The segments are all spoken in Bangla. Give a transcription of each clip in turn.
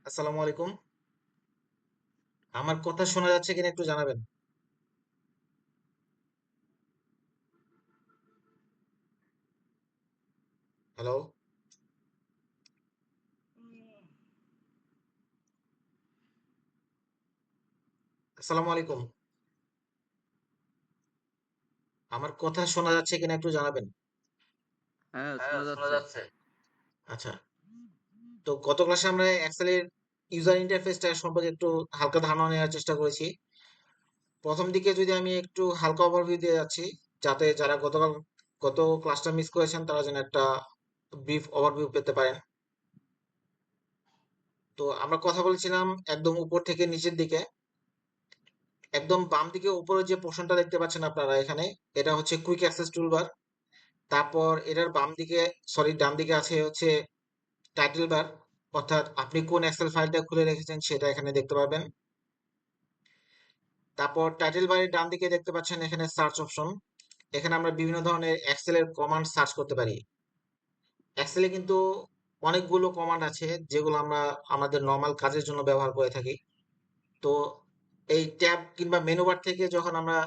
আসসালামু আলাইকুম। আমার কথা শোনা যাচ্ছে কিনা একটু জানাবেন। হ্যালো, আসসালামু আলাইকুম। আমার কথা শোনা যাচ্ছে কিনা একটু জানাবেন। হ্যাঁ, হ্যাঁ, শোনা শোনা যাচ্ছে। যাচ্ছে। আচ্ছা, তো গত ক্লাসে আমরা এক্সেলের ইউজার ইন্টারফেসটা সম্পর্কে একটু হালকা ধারণা নেওয়ার চেষ্টা করেছি। প্রথম দিকে যদি আমি একটু হালকা ওভারভিউ দিয়ে যাচ্ছি, যাতে যারা গত ক্লাসটা মিস করেছেন তারা যেন একটা ব্রিফ ওভারভিউ পেতে পারেন। তো আমরা কথা বলছিলাম একদম উপর থেকে নিচের দিকে। একদম বাম দিকে উপরে যে পোর্শনটা দেখতে পাচ্ছেন আপনারা এখানে, এটা হচ্ছে কুইক অ্যাক্সেস টুলবার। তারপর এটার ডান দিকে আছে হচ্ছে টাইটেল বার, অর্থাৎ আপনি কোন এক্সেল ফাইলটা খুলে রেখেছেন সেটা এখানে দেখতে পাবেন। তারপর টাইটেল বারের ডান দিকে দেখতে পাচ্ছেন এখানে সার্চ অপশন। এখানে আমরা বিভিন্ন ধরনের এক্সেলের কমান্ড সার্চ করতে পারি। এক্সেলে কিন্তু অনেকগুলো কমান্ড আছে যেগুলো আমরা আমাদের নর্মাল কাজের জন্য ব্যবহার করে থাকি। তো এই ট্যাব কিংবা মেনু বার থেকে যখন আমরা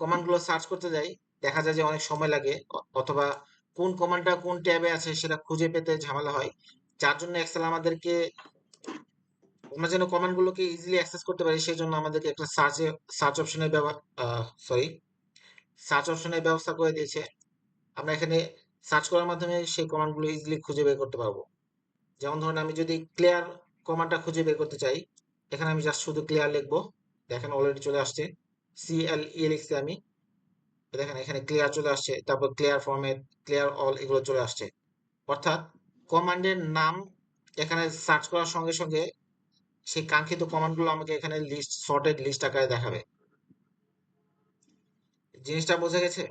কমান্ডগুলো সার্চ করতে যাই, দেখা যায় যে অনেক সময় লাগে, অথবা কোন কমান্ডটা কোন ট্যাবে আছে সেটা খুঁজে পেতে ঝামেলা হয়। যার জন্য এক্সেল আমাদেরকে, আমরা যেন কমান্ডগুলোকে ইজিলি অ্যাক্সেস করতে পারি সেই জন্য আমাদেরকে একটা সার্চ অপশনের ব্যবহার সরি সার্চ অপশনের ব্যবস্থা করে দিয়েছে। আমরা এখানে সার্চ করার মাধ্যমে সেই কমান্ডগুলো ইজিলি খুঁজে বের করতে পারবো। যেমন ধরুন আমি যদি ক্লিয়ার কমান্ডটা খুঁজে বের করতে চাই, এখানে আমি জাস্ট শুধু ক্লিয়ার লিখবো। দেখেন অলরেডি চলে আসছে, CLE লিখছি আমি। দেখেন এখানে ক্লিয়ার চলে আসছে, তারপর ক্লিয়ার ফরম্যাট, ক্লিয়ার অল এগুলো চলে আসছে। অর্থাৎ কমান্ডের নাম এখানে সার্চ করার সঙ্গে সঙ্গে সেই কাঙ্ক্ষিত কমান্ডগুলো আমাকে এখানে সর্টেড লিস্ট আকারে দেখাবে। জিনিসটা বোঝা গেছে?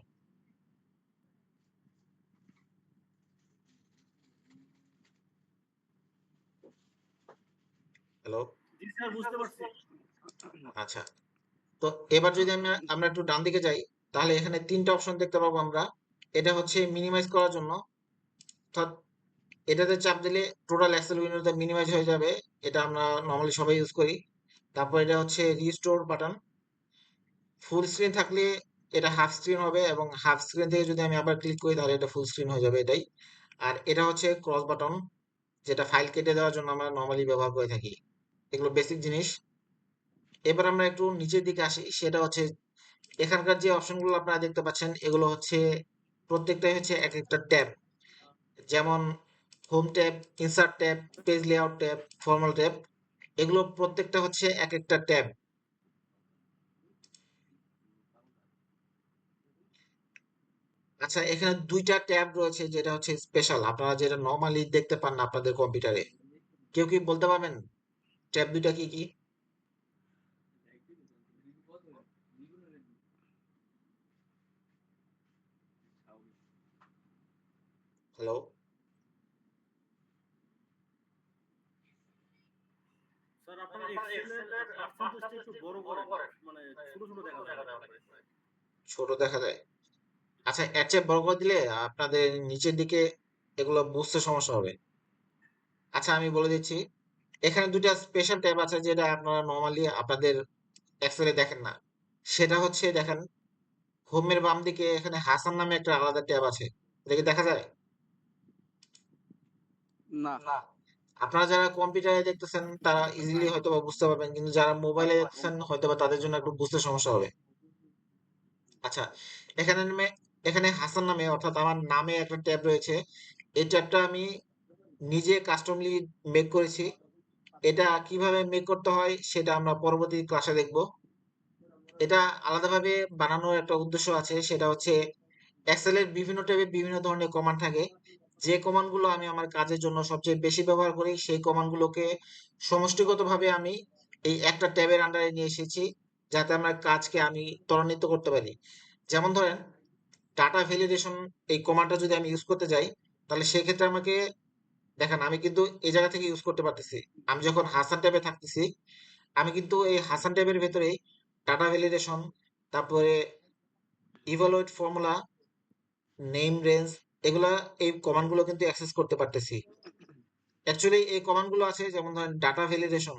হ্যালো। জি স্যার, বুঝতে পারছি। আচ্ছা, তো এবার যদি আমরা একটু ডান দিকে যাই, তাহলে এখানে তিনটা অপশন দেখতে পাবো আমরা। এটা হচ্ছে মিনিমাইজ করার জন্য, অর্থাৎ এটাতে চাপ দিলে টোটাল এক্সেল উইন্ডোটা মিনিমাইজ হয়ে যাবে। এটা আমরা নর্মালি সবাই ইউজ করি। তারপর এটা হচ্ছে রিস্টোর বাটন। ফুল স্ক্রিন থাকলে এটা হাফ স্ক্রিন হবে, এবং হাফ স্ক্রিন থেকে যদি আমি আবার ক্লিক করি তাহলে এটা ফুল স্ক্রিন হয়ে যাবে, এটাই। আর এটা হচ্ছে ক্রস বাটন, যেটা ফাইল কেটে দেওয়ার জন্য আমরা নর্মালি ব্যবহার করে থাকি। এগুলো বেসিক জিনিস। এবার আমরা একটু নিচের দিকে আসি, সেটা হচ্ছে এখানকার যে অপশনগুলো আপনারা দেখতে পাচ্ছেন এগুলো হচ্ছে প্রত্যেকটাই হচ্ছে এক একটা ট্যাব। যেমন home tab, insert tab, page layout tab, formal tab, এগুলো প্রত্যেকটা হচ্ছে এক একটা ট্যাব। আচ্ছা, এখানে দুইটা ট্যাব রয়েছে যেটা হচ্ছে স্পেশাল, আপনারা যেটা নর্মালি দেখতে পান না আপনাদের কম্পিউটারে। কেউ কি বলতে পারবেন ট্যাব দুইটা কি কি? হ্যালো। স্যার, আপনার এক্সেলের পার্সেন্টেজটা একটু বড় করেন। মানে ছোট ছোট দেখা যায় অনেক করে। ছোট দেখা যায়? আচ্ছা, এর চেয়ে বড় করে দিলে আপনাদের নিচের দিকে এগুলো বুঝতে সমস্যা হবে। আচ্ছা, আমি বলে দিচ্ছি। এখানে দুইটা স্পেশাল ট্যাব আছে যেটা আপনারা নর্মালি আপনাদের এক্সেলে দেখেন না। সেটা হচ্ছে দেখেন, হোমের বাম দিকে এখানে হাসান নামে একটা আলাদা ট্যাব আছে। এটা কি দেখা যায়? না। না। আপনারা যারা কম্পিউটারে দেখতেছেন তারা ইজিলি হয়তো বা বুঝতে পারবেন, কিন্তু যারা মোবাইলে দেখতেছেন হয়তো বা তাদের জন্য একটু বুঝতে সমস্যা হবে। আচ্ছা, এখানে হাসান নামে, অর্থাৎ আমার নামে একটা ট্যাব রয়েছে। এই ট্যাবটা আমি নিজে কাস্টমলি মেক করেছি। এটা কিভাবে মেক করতে হয় সেটা আমরা পরবর্তী ক্লাসে দেখব। এটা আলাদাভাবে বানানোর একটা উদ্দেশ্য আছে, সেটা হচ্ছে এক্সেলের বিভিন্ন ট্যাবে বিভিন্ন ধরনের কমান্ড থাকে। যে কমান্ডগুলো আমি আমার কাজের জন্য সবচেয়ে বেশি ব্যবহার করি সেই কমান্ডগুলোকে সমষ্টিগতভাবে আমি এই একটা ট্যাবের আন্ডারে নিয়ে এসেছি, যাতে আমার কাজকে আমি ত্বরান্বিত করতে পারি। যেমন ধরেন ডাটা ভ্যালিডেশন, এই কমান্ডটা যদি আমি ইউজ করতে যাই, তাহলে সেক্ষেত্রে আমাকে, দেখেন আমি কিন্তু এই জায়গা থেকে ইউজ করতে পারতেছি। আমি যখন হাসান ট্যাবে থাকতেছি, আমি কিন্তু এই হাসান ট্যাবের ভেতরেই ডাটা ভ্যালিডেশন, তারপরে ইভালুয়েট ফর্মুলা, নেম রেঞ্জ, এগুলা, এই কমান্ড গুলো কিন্তু অ্যাক্সেস করতে পারতেছি। অ্যাকচুয়ালি এই কমান্ড গুলো আছে, যেমন ধরেন ডাটা ভ্যালিডেশন,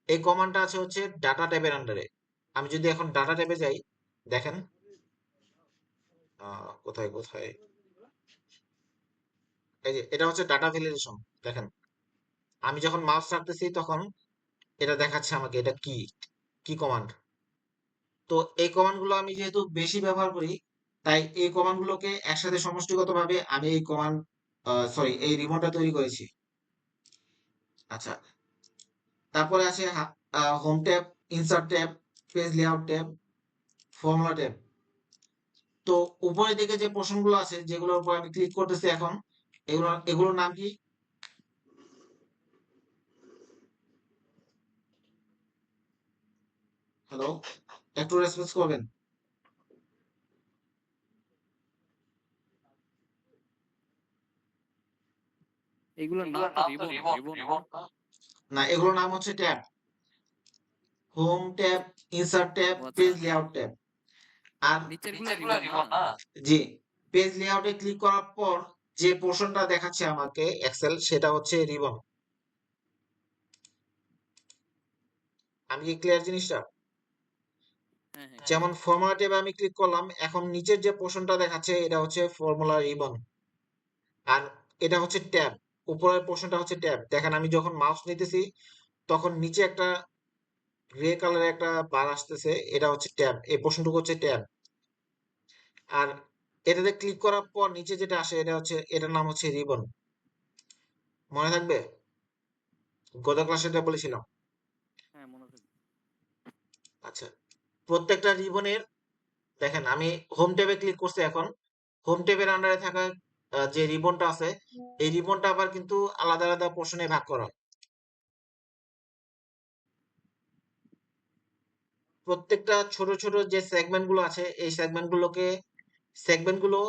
এই কমান্ডটা আছে হচ্ছে ডাটা ট্যাবের আন্ডারে। আমি যদি এখন ডাটা ট্যাবে যাই, দেখেন কোথায় কোথায়, এই যে এটা হচ্ছে ডাটা ভ্যালিডেশন। দেখেন আমি যখন মাউস ছাড়তেছি তখন এটা দেখাচ্ছে আমাকে এটা কি কি কমান্ড। তো এই কমান্ড গুলো আমি যেহেতু বেশি ব্যবহার করি, তাই এই কমান্ড গুলোকে একসাথে সমষ্টিগতভাবে আমি এই কমান্ড সরি এই রিবনটা তৈরি করেছি। আচ্ছা, তারপরে আছে home tab, insert tab, page layout tab, formula tab. তো উপরের দিকে যে পোর্শনগুলো আছে যেগুলোর উপর আমি ক্লিক করতেছি এখন, এগুলোর নাম কি? হ্যালো, একটু রেসপন্স করবেন। এগুলোর নাম তো রিবন রিবন না? না, এগুলোর নাম হচ্ছে tab. Home tab, insert tab, ও আচ্ছা, পেজ লেআউট ট্যাব। আর নিচের গুলা রিবন না? জি, পেজ লেআউটে ক্লিক করার পর যে পোর্শনটা দেখাচ্ছে আমাকে এক্সেল, সেটা হচ্ছে রিবন। আমি কি ক্লিয়ার জিনিসটা? হ্যাঁ হ্যাঁ যেমন ক্লিয়ার। ফর্মুলা ট্যাবে আমি ক্লিক করলাম, এখন নিচের যে পোর্শনটা দেখাচ্ছে এটা হচ্ছে ফর্মুলা রিবন। আর এটা হচ্ছে ট্যাব, উপরের পোর্শনটা হচ্ছে ট্যাব। দেখেন আমি যখন মাউস নিতেছি তখন নিচে একটা গ্রে কালারের একটা বার আসতেছে, এটা হচ্ছে ট্যাব, এই পোর্শনটুকু হচ্ছে ট্যাব। আর এটাতে ক্লিক করার পর নিচে যেটা আসে এটা হচ্ছে, এটার নাম হচ্ছে রিবন। মনে থাকবে? গত ক্লাসে এটা বলেছিলাম। হ্যাঁ মনে থাকে। আচ্ছা, প্রত্যেকটা রিবনের, দেখেন আমি হোম ট্যাবে ক্লিক করছি এখন। হোম ট্যাবের আন্ডারে থাকা যে রিবনটা আছে, এই রিবনটা আবার কিন্তু আলাদা আলাদা পোর্শনে ভাগ করা। প্রত্যেকটা ছোট ছোট যে সেগমেন্ট গুলো আছে, এই সেগমেন্ট গুলো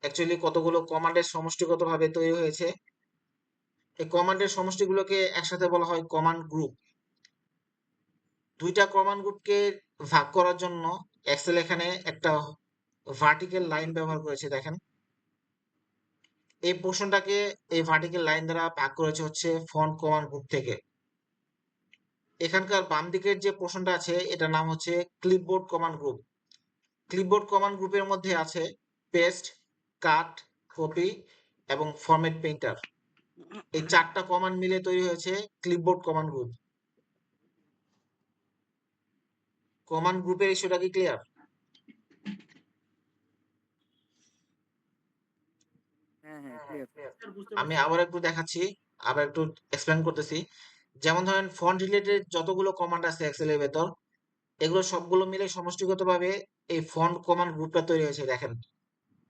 অ্যাকচুয়ালি কতগুলো কমান্ডের সমষ্টিগতভাবে তৈরি হয়েছে। এই কমান্ডের সমষ্টিগুলোকে একসাথে বলা হয় কমান্ড গ্রুপ। দুইটা কমান্ড গ্রুপকে ভাগ করার জন্য এক্সেল এখানে একটা ভার্টিক্যাল লাইন ব্যবহার করেছে। দেখেন এই পোর্শনটাকে এই ভার্টিক্যাল লাইন দ্বারা ভাগ করেছে হচ্ছে ফন্ট কমান্ড গ্রুপ থেকে। এখানকার বাম দিকের যে পোর্শনটা আছে এটার নাম হচ্ছে clipboard command group. Clipboard command গ্রুপের মধ্যে আছে পেস্ট, কাট, কপি এবং ফরম্যাট পেইন্টার। এই চারটা কমান্ড মিলে তৈরি হয়েছে ক্লিপবোর্ড কমান্ড গ্রুপ। কমান্ড গ্রুপের ইস্যুটা কি ক্লিয়ার? হ্যাঁ হ্যাঁ ক্লিয়ার। স্যার বুঝতে আমি পারছি। আবার একটু দেখাচ্ছি, আবার একটু এক্সপ্লেন করতেছি। যেমন ধরেন ফন্ট রিলেটেড যতগুলো কমান্ড আছে এক্সেলের ভেতর, এগুলো সবগুলো মিলে সমষ্টিগতভাবে এই ফন্ট কমান্ড গ্রুপটা তৈরি হয়েছে। দেখেন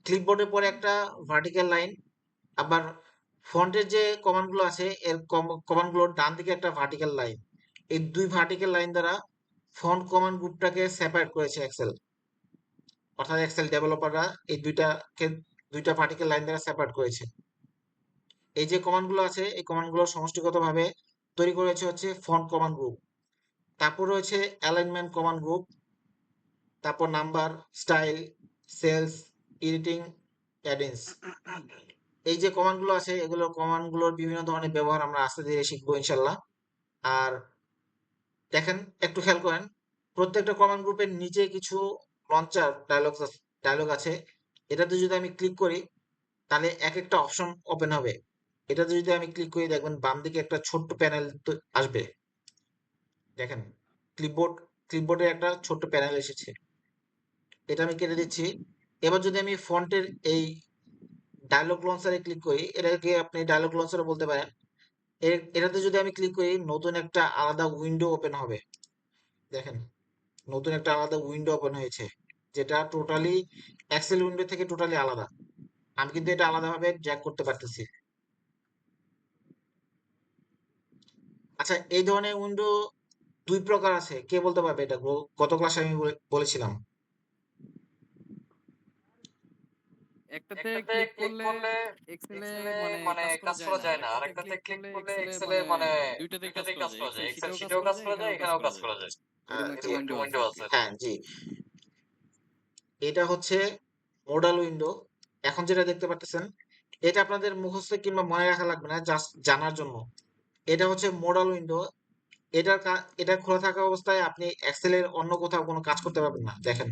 ক্লিপবোর্ডের পরে একটা ভার্টিক্যাল লাইন, আবার ফন্টের যে কমান্ড গুলো আছে এর কমান্ড গুলোর ডান দিকে একটা ভার্টিক্যাল লাইন। এই দুই ভার্টিক্যাল লাইন দ্বারা ফন্ট কমান্ড গ্রুপটাকে সেপারেট করেছে এক্সেল, অর্থাৎ এক্সেল ডেভেলপাররা এই দুইটা ভার্টিক্যাল লাইন দ্বারা সেপারেট করেছে। এই যে কমান্ড গুলো আছে এই কমান্ড গুলো সমষ্টিগতভাবে তৈরি করেছে হচ্ছে ফন্ট কমান্ড গ্রুপ। তারপর রয়েছে অ্যালাইনমেন্ট কমান্ড গ্রুপ, তারপর নাম্বার, স্টাইল, সেলস, এডিটিং, অ্যাডেন্স। এই যে কমান্ড গুলো আছে এগুলো কমান্ড গুলোর বিভিন্ন ধরনের ব্যবহার আমরা আস্তে ধীরে শিখবো ইনশাল্লাহ। আর দেখেন একটু খেয়াল করেন, প্রত্যেকটা কমান্ড গ্রুপের নিচে কিছু লঞ্চার ডায়লগ আছে। এটাতে যদি আমি ক্লিক করি তাহলে এক একটা অপশন ওপেন হবে। এটাতে যদি আমি ক্লিক করি দেখবেন বাম দিকে একটা ছোট্ট প্যানেল আসবে। দেখেন ক্লিপবোর্ডের একটা ছোট্ট প্যানেল এসেছে, এটা আমি কেটে দিচ্ছি। এবার যদি আমি ফন্টের এই ডায়লগ লঞ্চারে ক্লিক করি, এটাকে আপনি ডায়লগ লঞ্চারও বলতে পারেন। এটাতে যদি আমি ক্লিক করি নতুন একটা আলাদা উইন্ডো ওপেন হবে। দেখেন নতুন একটা আলাদা উইন্ডো ওপেন হয়েছে, যেটা টোটালি এক্সেল উইন্ডো থেকে টোটালি আলাদা। আমি কিন্তু এটা আলাদাভাবে জ্যাক করতে পারতেছি। আচ্ছা, এই ধরনের উইন্ডো দুই প্রকার আছে, কে বলতে পারবে এটা? গত ক্লাসে আমি বলেছিলাম। একটাতে ক্লিক করলে এক্সেলে মানে কাজ করা যায় না, আরেকটাতে ক্লিক করলে এক্সেলে মানে দুইটাতেই কাজ করা যায়, এক্সেল শিটেও কাজ করা যায়, এখানেও কাজ করা যায়। এরকম একটা জি, উইন্ডো আছে আর কি। হ্যাঁ জি, এটা হচ্ছে মোডাল উইন্ডো। এখন যেটা দেখতে পাচ্ছেন এটা আপনাদের মুখস্থ কিংবা মনে রাখা লাগবে না, জাস্ট জানার জন্য। এটা হচ্ছে মোডাল উইন্ডো। এটা খোলা থাকা অবস্থায় আপনি এক্সেলের অন্য কোথাও কোনো কাজ করতে পারবেন না। দেখেন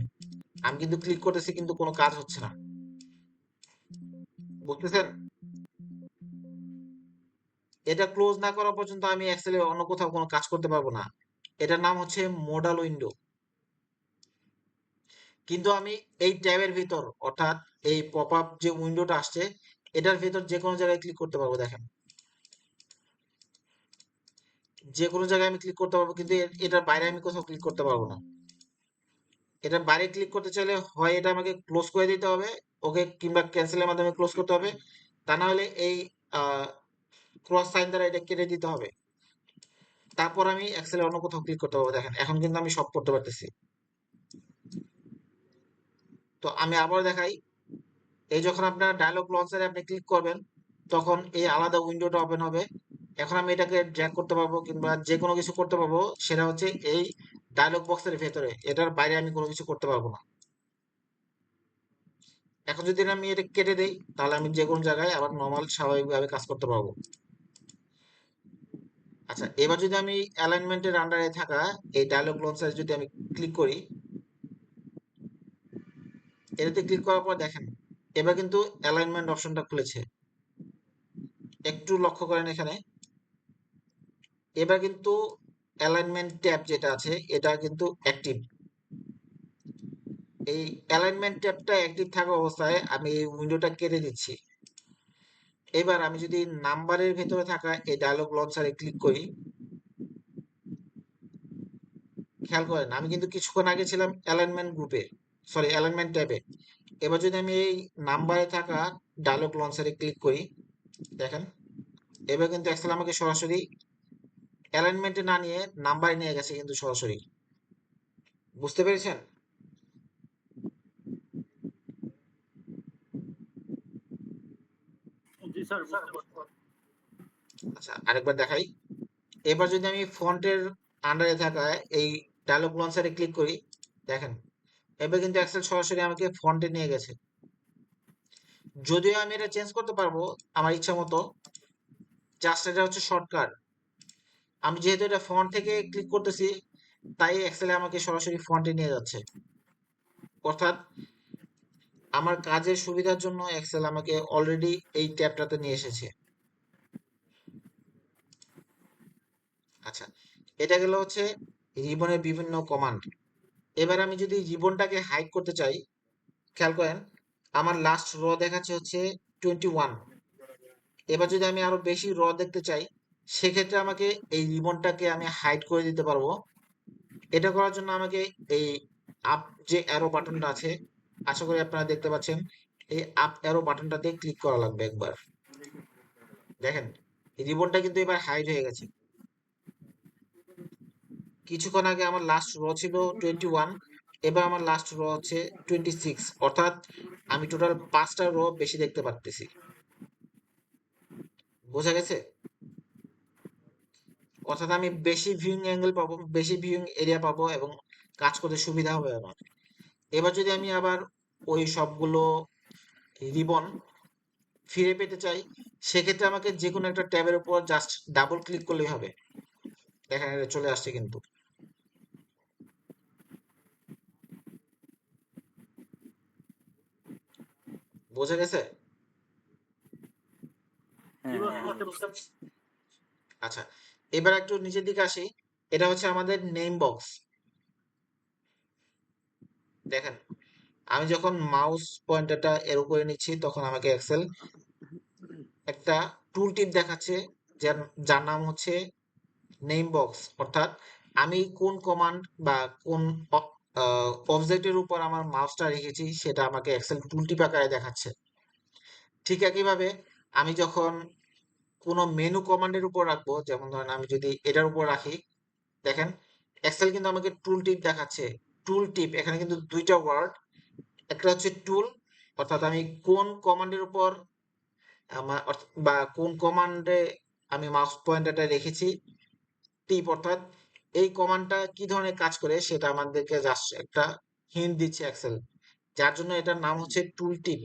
আমি কিন্তু ক্লিক করতেছি কিন্তু কোনো কাজ হচ্ছে না, বুঝতেছেন? এটা ক্লোজ না করা পর্যন্ত আমি এক্সেলের অন্য কোথাও কোনো কাজ করতে পারবো না। এটার নাম হচ্ছে মোডাল উইন্ডো। কিন্তু আমি এই ট্যাবের ভিতর, অর্থাৎ এই পপ আপ যে উইন্ডোটা আসছে, এটার ভিতর যে কোনো জায়গায় ক্লিক করতে পারবো। দেখেন যে কোনো জায়গায় আমি ক্লিক করতে পারবো, কিন্তু এটার বাইরে আমি কোথাও ক্লিক করতে পারবো না। এটার বাইরে ক্লিক করতে চাইলে হয় এটা আমাকে ক্লোজ করে দিতে হবে, ওকে, কিংবা ক্যান্সেলের মাধ্যমে ক্লোজ করতে হবে। তা না হলে এই ক্রস সাইন দ্বারা এটা কেটে দিতে হবে। তারপর আমি এক্সেলে অন্য কোথাও ক্লিক করতে পারবো। দেখেন এখন কিন্তু আমি সব করতে পারতেছি। তো আমি আবার দেখাই, এই যখন আপনার ডায়লগ লঞ্চারে আপনি ক্লিক করবেন তখন এই আলাদা উইন্ডোটা ওপেন হবে। এখন আমি এটাকে ড্র্যাগ করতে পারবো কিংবা যে কোনো কিছু করতে পারবো, সেটা হচ্ছে এই ডায়লগ বক্সের ভেতরে, এটার বাইরে আমি কোনো কিছু করতে পারবো না। এখন যদি আমি এটা কেটে দেই তাহলে আমি যে কোনো জায়গায় আবার নর্মাল স্বাভাবিকভাবে কাজ করতে পারবো। আচ্ছা, এবার যদি আমি অ্যালাইনমেন্টের আন্ডারে থাকা এই ডায়লগ লঞ্চারে যদি আমি ক্লিক করি, এটাতে ক্লিক করার পর দেখেন এবার কিন্তু অ্যালাইনমেন্ট অপশনটা খুলেছে। একটু লক্ষ্য করেন এখানে, এবার কিন্তু অ্যালাইনমেন্ট ট্যাব যেটা আছে এটা কিন্তু অ্যাক্টিভ। এই অ্যালাইনমেন্ট ট্যাবটা অ্যাক্টিভ থাকা অবস্থায় আমি এই উইন্ডোটা কেটে দিচ্ছি। এবার আমি যদি নাম্বারের ভেতরে থাকা এই ডায়লগ লঞ্চারে ক্লিক করি, খেয়াল করেন আমি কিন্তু কিছুক্ষণ আগে ছিলাম অ্যালাইনমেন্ট গ্রুপে, সরি অ্যালাইনমেন্ট ট্যাবে। এবার যদি আমি এই নাম্বারে থাকা ডায়লগ লঞ্চারে ক্লিক করি, দেখেন এবার কিন্তু এক্সেল আমাকে সরাসরি অ্যালাইনমেন্টে না নিয়ে নাম্বারে নিয়ে গেছে কিন্তু সরাসরি। বুঝতে পেরেছেন? জি স্যার, বুঝতে পারছি। আচ্ছা আরেকবার দেখাই। এবার যদি আমি ফন্টের আন্ডারে থাকা এই ডায়লগ লঞ্চারে ক্লিক করি, দেখেন এবার কিন্তু এক্সেল সরাসরি আমাকে ফন্টে নিয়ে গেছে। যদিও আমি এটা চেঞ্জ করতে পারবো আমার ইচ্ছা মতো, জাস্ট এটা হচ্ছে শর্টকাট। আমি যেহেতু এটা ফন্ট থেকে ক্লিক করতেছি তাই এক্সেলে আমাকে সরাসরি ফন্টে নিয়ে যাচ্ছে। অর্থাৎ আমার কাজের সুবিধার জন্য এক্সেল আমাকে অলরেডি এই ট্যাবটাতে নিয়ে এসেছে। আচ্ছা, এটা গেল হচ্ছে রিবনের বিভিন্ন কমান্ড। এবার আমি যদি রিবনটাকে হাইড করতে চাই, খেয়াল করেন আমার লাস্ট র দেখাচ্ছে হচ্ছে 21। এবার যদি আমি আরো বেশি র দেখতে চাই সেক্ষেত্রে আমাকে এই রিবনটাকে আমি হাইড করে দিতে পারবো। এটা করার জন্য আমাকে এই আপ যে অ্যারো বাটনটা আছে, আশা করি আপনারা দেখতে পাচ্ছেন, এই আপ অ্যারো বাটনটাতে ক্লিক করা লাগবে একবার। দেখেন রিবনটা কিন্তু এবার হাইড হয়ে গেছে। কিছুক্ষণ আগে আমার লাস্ট র ছিল 21, এবার আমার লাস্ট র হচ্ছে 26, অর্থাৎ আমি টোটাল 5টা র বেশি দেখতে পারতেছি। বোঝা গেছে? অর্থাৎ আমি বেশি ভিউইং অ্যাঙ্গেল পাবো, বেশি ভিউইং এরিয়া পাবো এবং কাজ করতে সুবিধা হবে আমার। এবার যদি আমি আবার ওই সবগুলো রিবন ফিরে পেতে চাই সেক্ষেত্রে আমাকে যে কোনো একটা ট্যাবের উপর জাস্ট ডাবল ক্লিক করলেই হবে। দেখেন এটা চলে আসছে কিন্তু। বোঝা গেছে? জি হ্যাঁ বস, হ্যাঁ বুঝতে বুঝছি। পারছি। আচ্ছা, এবার একটু নিচের দিকে আসি। এটা হচ্ছে আমাদের নেম বক্স। দেখেন আমি যখন মাউস পয়েন্টারটা এর উপরে নিচ্ছি তখন আমাকে এক্সেল একটা টুল টিপ দেখাচ্ছে, যার যার নাম হচ্ছে নেম বক্স। অর্থাৎ আমি কোন কমান্ড বা কোন অবজেক্টের উপর আমার মাউসটা রেখেছি সেটা আমাকে এক্সেল টুল টিপ আকারে দেখাচ্ছে। ঠিক একইভাবে আমি যখন কোনো মেনু কমান্ডের উপর রাখবো, যেমন ধরেন আমি যদি এটার উপর রাখি, দেখেন এক্সেল কিন্তু আমাকে টুল টিপ দেখাচ্ছে। টুল টিপ এখানে কিন্তু দুইটা ওয়ার্ড, একটা হচ্ছে টুল, অর্থাৎ আমি কোন কমান্ডের উপর বা কোন কমান্ডে আমি মাউস পয়েন্টারটা রেখেছি, টিপ অর্থাৎ এই কমান্ডটা কি ধরনের কাজ করে সেটা আমাদেরকে জাস্ট একটা হিন্ট দিচ্ছে এক্সেল, যার জন্য এটার নাম হচ্ছে টুল টিপ।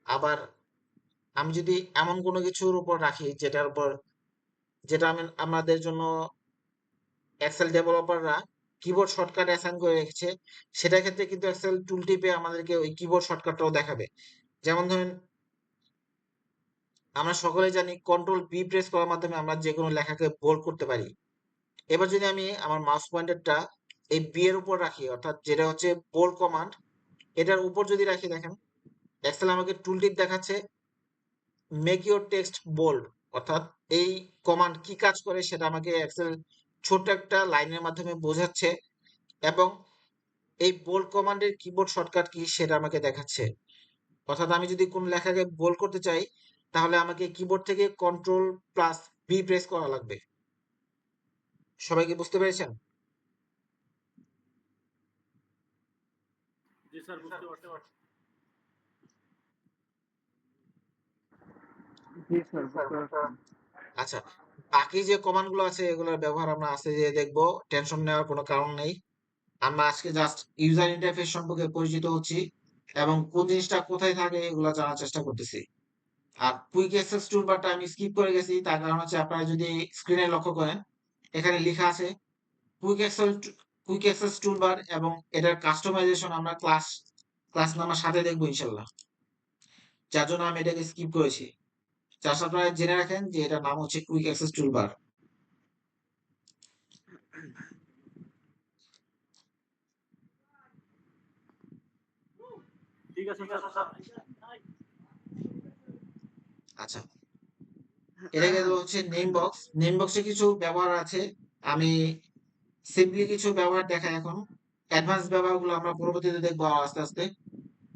আবার আমি যদি এমন কোনো কিছুর উপর রাখি যেটার উপর যেটা আমাদের জন্য এক্সেল ডেভেলপাররা কিবোর্ড শর্টকাট অ্যাসাইন করে রেখেছে, সেটার ক্ষেত্রে কিন্তু এক্সেল টুল টিপে আমাদেরকে ওই কিবোর্ড শর্টকাটটাও দেখাবে। যেমন ধরেন আমরা সকলেই জানি কন্ট্রোল বি প্রেস করার মাধ্যমে আমরা যে কোনো লেখাকে বোল্ড করতে পারি। এবার যদি আমি আমার মাউস পয়েন্টারটা এই বি এর উপর রাখি, অর্থাৎ যেটা হচ্ছে বোল্ড কমান্ড, এটার উপর যদি রাখি, দেখেন এক্সেল আমাকে টুল টিপ দেখাচ্ছে মেক ইউর টেক্সট বোল্ড, অর্থাৎ এই কমান্ড কি কাজ করে সেটা আমাকে এক্সেল ছোট্ট একটা লাইনের মাধ্যমে বোঝাচ্ছে, এবং এই বোল্ড কমান্ডের কিবোর্ড শর্টকাট কি সেটা আমাকে দেখাচ্ছে। অর্থাৎ আমি যদি কোন লেখাকে বোল্ড করতে চাই, তাহলে আমাকে কিবোর্ড থেকে কন্ট্রোল প্লাস বি প্রেস করা লাগবে। সবাই কি বুঝতে পেরেছেন? জি স্যার, বুঝতে পারছি। জি স্যার, বুঝতে পারছি। আচ্ছা, বাকি যে কমান্ড গুলো আছে এগুলোর ব্যবহার আমরা আস্তে ধীরে দেখবো, টেনশন নেওয়ার কোনো কারণ নেই। আমরা আজকে জাস্ট ইউজার ইন্টারফেস সম্পর্কে পরিচিত হচ্ছি এবং কোন জিনিসটা কোথায় থাকে এগুলো জানার চেষ্টা করতেছি। আর কুইক অ্যাক্সেস টুলবারটা আমি স্কিপ করে গেছি, তার কারণ হচ্ছে আপনারা যদি স্ক্রিনে লক্ষ্য করেন এখানে লেখা আছে quick access quick access toolbar, এবং এটার কাস্টমাইজেশন আমরা ক্লাস নাম্বার 7 দেখবো ইনশাল্লাহ, যার জন্য আমি এটাকে স্কিপ করেছি। জাস্ট আপনারা জেনে রাখেন যে এটার নাম হচ্ছে কুইক অ্যাক্সেস টুলবার। ঠিক আছে স্যার। আচ্ছা, এটা গেল হচ্ছে নেম বক্স। নেম বক্সে কিছু ব্যবহার আছে, আমি সিম্পলি কিছু ব্যবহার দেখাই এখন, অ্যাডভান্স ব্যবহারগুলো আমরা পরবর্তীতে দেখবো আস্তে আস্তে।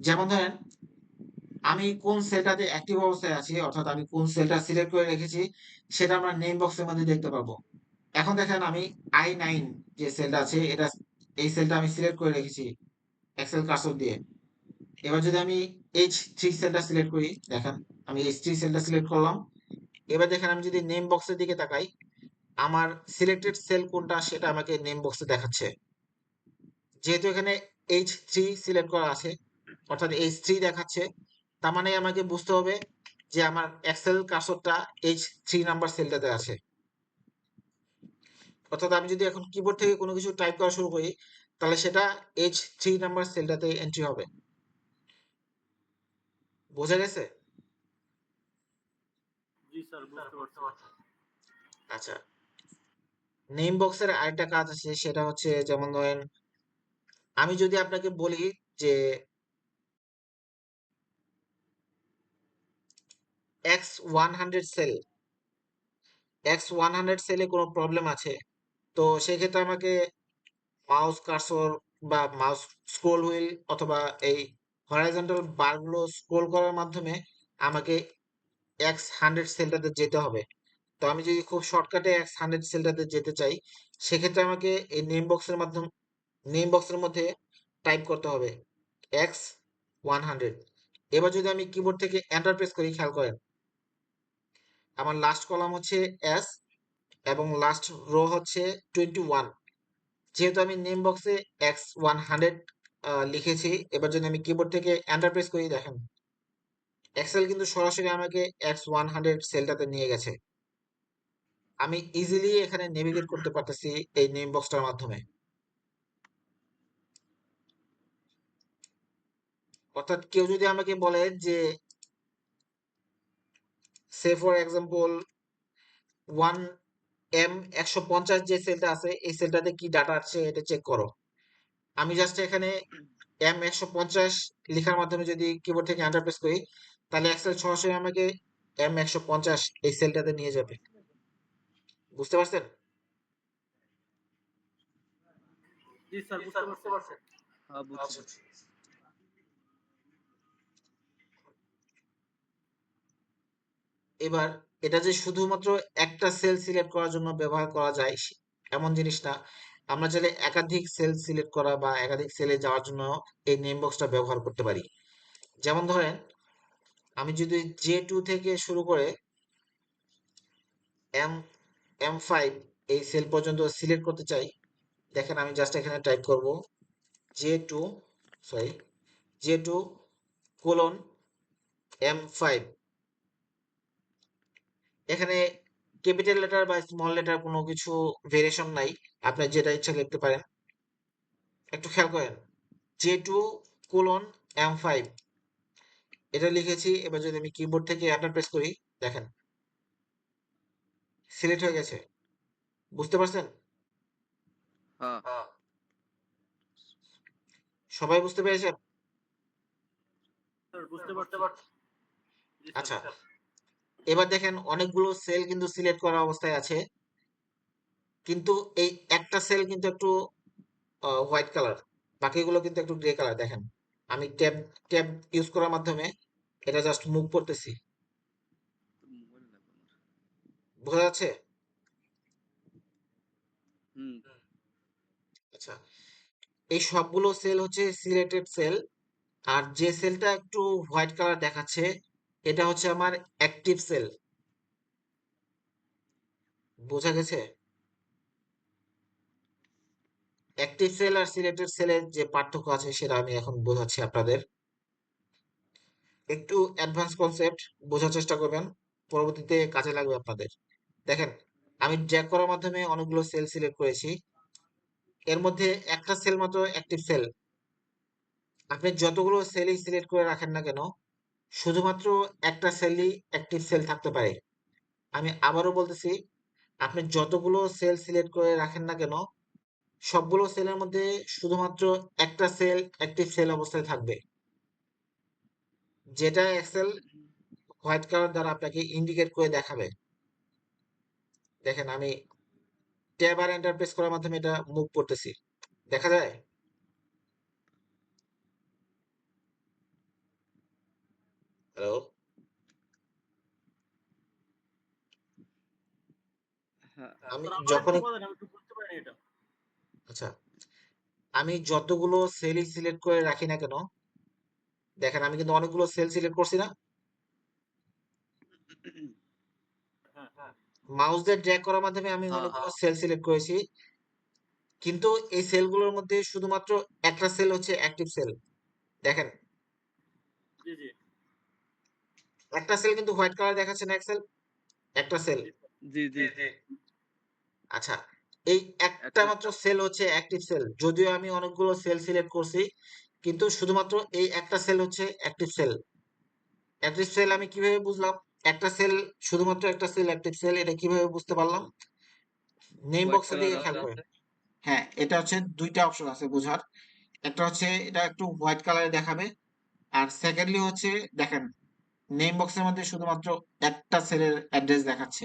যেমন ধরেন আমি কোন সেলটাতে অ্যাক্টিভ অবস্থায় আছি, অর্থাৎ আমি কোন সেলটা সিলেক্ট করে রেখেছি সেটা আমরা নেম বক্সের মধ্যে দেখতে পাবো। এখন দেখেন আমি I9 যে সেলটা আছে, এটা এই সেলটা আমি সিলেক্ট করে রেখেছি এক্সেল কার্সর দিয়ে। এবার যদি আমি H3 সেলটা সিলেক্ট করি, দেখেন আমি H3 সেলটা সিলেক্ট করলাম। এবার দেখেন আমি যদি নেম বক্সের দিকে তাকাই, আমার সিলেক্টেড সেল কোনটা সেটা আমাকে নেম বক্সে দেখাচ্ছে। যেহেতু এখানে H3 সিলেক্ট করা আছে, অর্থাৎ H3 দেখাচ্ছে, তার মানে আমাকে বুঝতে হবে যে আমার এক্সেল কার্সরটা H3 নাম্বার সেলটাতে আছে। অর্থাৎ আমি যদি এখন কিবোর্ড থেকে কোনো কিছু টাইপ করা শুরু করি, তাহলে সেটা H3 নাম্বার সেলটাতে এন্ট্রি হবে। বোঝা গেছে? জি স্যার, বুঝতে পারছি। আচ্ছা, নেম বক্সের আরেকটা কাজ আছে, সেটা হচ্ছে যেমন ধরেন আমি যদি আপনাকে বলি যে X100 সেল, X100 সেলে কোনো প্রবলেম আছে, তো সেক্ষেত্রে আমাকে মাউস কার্সর বা মাউস স্ক্রোল হুইল অথবা এই হরাইজন্টাল বারগুলো স্ক্রোল করার মাধ্যমে আমাকে X100 সেলটাতে যেতে হবে। তো আমি যদি খুব শর্টকাটে X100 সেলটাতে যেতে চাই, সেক্ষেত্রে আমাকে এই নেম বক্সের মধ্যে টাইপ করতে হবে X100। এবার যদি আমি কিবোর্ড থেকে এন্টার প্রেস করি, খেয়াল করেন আমার লাস্ট কলাম হচ্ছে S এবং লাস্ট রো হচ্ছে 21। যেহেতু আমি নেম বক্সে X100 লিখেছি, এবার যদি আমি কিবোর্ড থেকে এন্টার প্রেস করি, দেখেন এক্সেল কিন্তু সরাসরি আমাকে X100 সেলটাতে নিয়ে গেছে। আমি ইজিলি এখানে নেভিগেট করতে পারতেছি এই নেম বক্সটার মাধ্যমে। অর্থাৎ কেউ যদি আমাকে বলে যে সে ফর এক্সাম্পল 1M150 যে সেলটা আছে এই সেলটাতে কি ডাটা আছে এটা চেক করো, আমি জাস্ট এখানে M150 লেখার মাধ্যমে যদি কিবোর্ড থেকে এন্টার প্রেস করি, তাহলে এক্সেল সরাসরি আমাকে M150 এই সেলটাতে নিয়ে যাবে। বুঝতে পারছেন? জি স্যার, বুঝতে পারছি। হ্যাঁ, বুঝছি। আচ্ছা, এবার এটা যে শুধুমাত্র একটা সেল সিলেক্ট করার জন্য ব্যবহার করা যায় এমন জিনিস না, আমরা চাইলে একাধিক সেল সিলেক্ট করা বা একাধিক সেলে যাওয়ার জন্য এই নেম বক্সটা ব্যবহার করতে পারি। যেমন ধরেন আমি যদি J2 থেকে শুরু করে এম M5 এই সেল পর্যন্ত সিলেক্ট করতে চাই, দেখেন আমি জাস্ট এখানে টাইপ করব J2 sorry J2 colon M5। এখানে ক্যাপিটাল লেটার বা স্মল লেটার কোনো কিছু ভেরিয়েশন নাই, আপনি যেটা ইচ্ছা লিখতে পারেন। একটু খেয়াল করেন, J2:M5 এটা লিখেছি। এবার যদি আমি কিবোর্ড থেকে এন্টার প্রেস করি, দেখেন সিলেক্ট হয়ে গেছে। বুঝতে পারছেন? হ্যাঁ সবাই বুঝতে পেরেছেন? স্যার বুঝতে পারছি। জি স্যার। আচ্ছা, এবার দেখেন অনেকগুলো সেল কিন্তু সিলেক্ট করা অবস্থায় আছে, কিন্তু এই একটা সেল কিন্তু একটু হোয়াইট কালার, বাকিগুলো কিন্তু একটু গ্রে কালার। দেখেন আমি ট্যাব ট্যাব ইউজ করার মাধ্যমে এটা জাস্ট মুভ করতেছি, মোবাইল লাগবে আমার। বোঝা যাচ্ছে? হুম আচ্ছা, এই সবগুলো সেল হচ্ছে সিলেক্টেড সেল, আর যে সেলটা একটু হোয়াইট কালার দেখাচ্ছে এটা হচ্ছে আমার অ্যাক্টিভ সেল। বোঝা গেছে? অ্যাক্টিভ সেল আর সিলেক্টেড সেলের যে পার্থক্য আছে সেটা আমি এখন বোঝাচ্ছি আপনাদের। একটু অ্যাডভান্স কনসেপ্ট, বোঝার চেষ্টা করবেন, পরবর্তীতে কাজে লাগবে আপনাদের। দেখেন আমি ড্র্যাগ করার মাধ্যমে অনেকগুলো সেল সিলেক্ট করেছি, এর মধ্যে একটা সেল মাত্র অ্যাক্টিভ সেল। আপনি যতগুলো সেলই সিলেক্ট করে রাখেন না কেন, শুধুমাত্র একটা সেলই অ্যাক্টিভ সেল থাকতে পারে। আমি আবারও বলতেছি, আপনি যতগুলো সেল সিলেক্ট করে রাখেন না কেন, সবগুলো সেলের মধ্যে শুধুমাত্র একটা সেল অ্যাক্টিভ সেল অবস্থায় থাকবে, যেটা এক্সেল হোয়াইট কালার দ্বারা আপনাকে ইন্ডিকেট করে দেখাবে। দেখেন আমি ট্যাব আর এন্টার প্রেস করার মাধ্যমে এটা মুভ করতেছি, দেখা যায়? হ্যালো? হ্যাঁ আমি স্যার আবার একটু যখনই বলেন, আমি একটু বুঝতে পারিনি এটা। আচ্ছা, আমি যতগুলো সেলই সিলেক্ট করে রাখি না কেন, দেখেন আমি কিন্তু অনেকগুলো সেল সিলেক্ট করছি না? হ্যাঁ। মাউস দিয়ে ড্র্যাগ করার মাধ্যমে আমি হ্যাঁ অনেকগুলো সেল সিলেক্ট করেছি, কিন্তু এই সেলগুলোর মধ্যে শুধুমাত্র একটা সেল হচ্ছে অ্যাক্টিভ সেল। দেখেন জি জি একটা সেল কিন্তু হোয়াইট কালার দেখাচ্ছে না এক্সেল, একটা সেল। জি স্যার। জি জি আচ্ছা, এই একটা একটা মাত্র সেল হচ্ছে অ্যাক্টিভ সেল, যদিও আমি অনেকগুলো সেল সিলেক্ট করছি, কিন্তু শুধুমাত্র এই একটা সেল হচ্ছে অ্যাক্টিভ সেল। অ্যাক্টিভ সেল আমি কিভাবে বুঝলাম? একটা সেল, শুধুমাত্র একটা সেল অ্যাক্টিভ সেল, এটা কিভাবে বুঝতে পারলাম? নেম হোয়াইট বক্সের কালার দিকে খেয়াল আছে। করেন। হ্যাঁ, এটা হচ্ছে দুইটা অপশন আছে বোঝার। একটা হচ্ছে এটা একটু হোয়াইট কালারে দেখাবে, আর সেকেন্ডলি হচ্ছে দেখেন নেম বক্সের মধ্যে শুধুমাত্র একটা সেলের অ্যাড্রেস দেখাচ্ছে,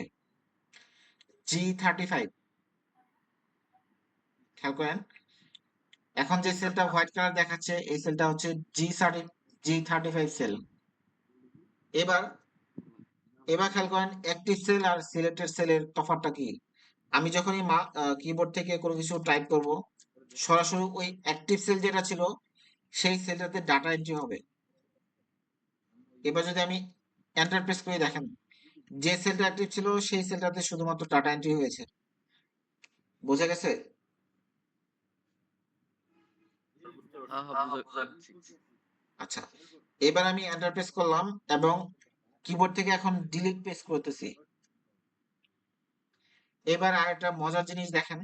G35। খেয়াল করেন, এখন যে সেলটা হোয়াইট কালার দেখাচ্ছে এই সেলটা হচ্ছে G35 সেল। এবার এবার খেয়াল করেন অ্যাক্টিভ সেল আর সিলেক্টেড সেলের তফাৎটা কি। আমি যখনই কিবোর্ড থেকে কোনো কিছু টাইপ করব, সরাসরি ওই অ্যাক্টিভ সেল যেটা ছিল সেই সেলটাতে ডাটা এন্ট্রি হবে। এবার যদি আমি এন্টার প্রেস করে দেখেন, যে সেলটা অ্যাক্টিভ ছিল সেই সেলটাতে শুধুমাত্র ডাটা এন্ট্রি হয়েছে। বোঝা গেছে? স্যার বুঝতে হ্যাঁ পারছি। হ্যাঁ বুঝছি। আচ্ছা, এবার আমি এন্টার প্রেস করলাম এবং কিবোর্ড থেকে এখন ডিলিট প্রেস করতেছি। এবার আর একটা মজার জিনিস দেখেন,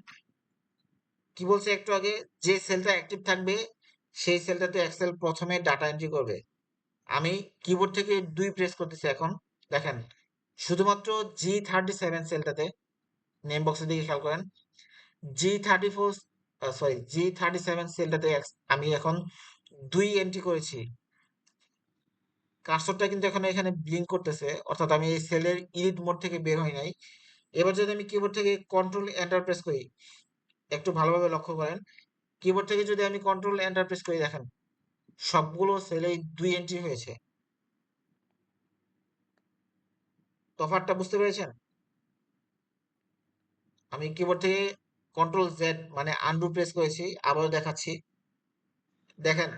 কি বলছে একটু আগে, যে সেলটা অ্যাক্টিভ থাকবে সেই সেলটাতে এক্সেল প্রথমে ডাটা এন্ট্রি করবে। আমি কিবোর্ড থেকে 2 প্রেস করতেছি এখন, দেখেন শুধুমাত্র G37 সেলটাতে, নেম বক্সের দিকে খেয়াল করেন, G34 G37 সেলটাতে আমি এখন 2 এন্ট্রি করেছি। কার্সরটা কিন্তু এখন এখানে ব্লিঙ্ক করতেছে, অর্থাৎ আমি এই সেলের এডিট মোড থেকে বের হই নাই। এবার যদি আমি কিবোর্ড থেকে কন্ট্রোল এন্টার প্রেস করি, একটু ভালোভাবে লক্ষ্য করেন, কিবোর্ড থেকে যদি আমি কন্ট্রোল এন্টার প্রেস করি, দেখেন সবগুলো সেলেই 2 এন্ট্রি হয়েছে। তফাৎটা বুঝতে পেরেছেন? আমি কিবোর্ড থেকে কন্ট্রোল জেড মানে আনডু প্রেস করেছি, আবারও দেখাচ্ছি। দেখেন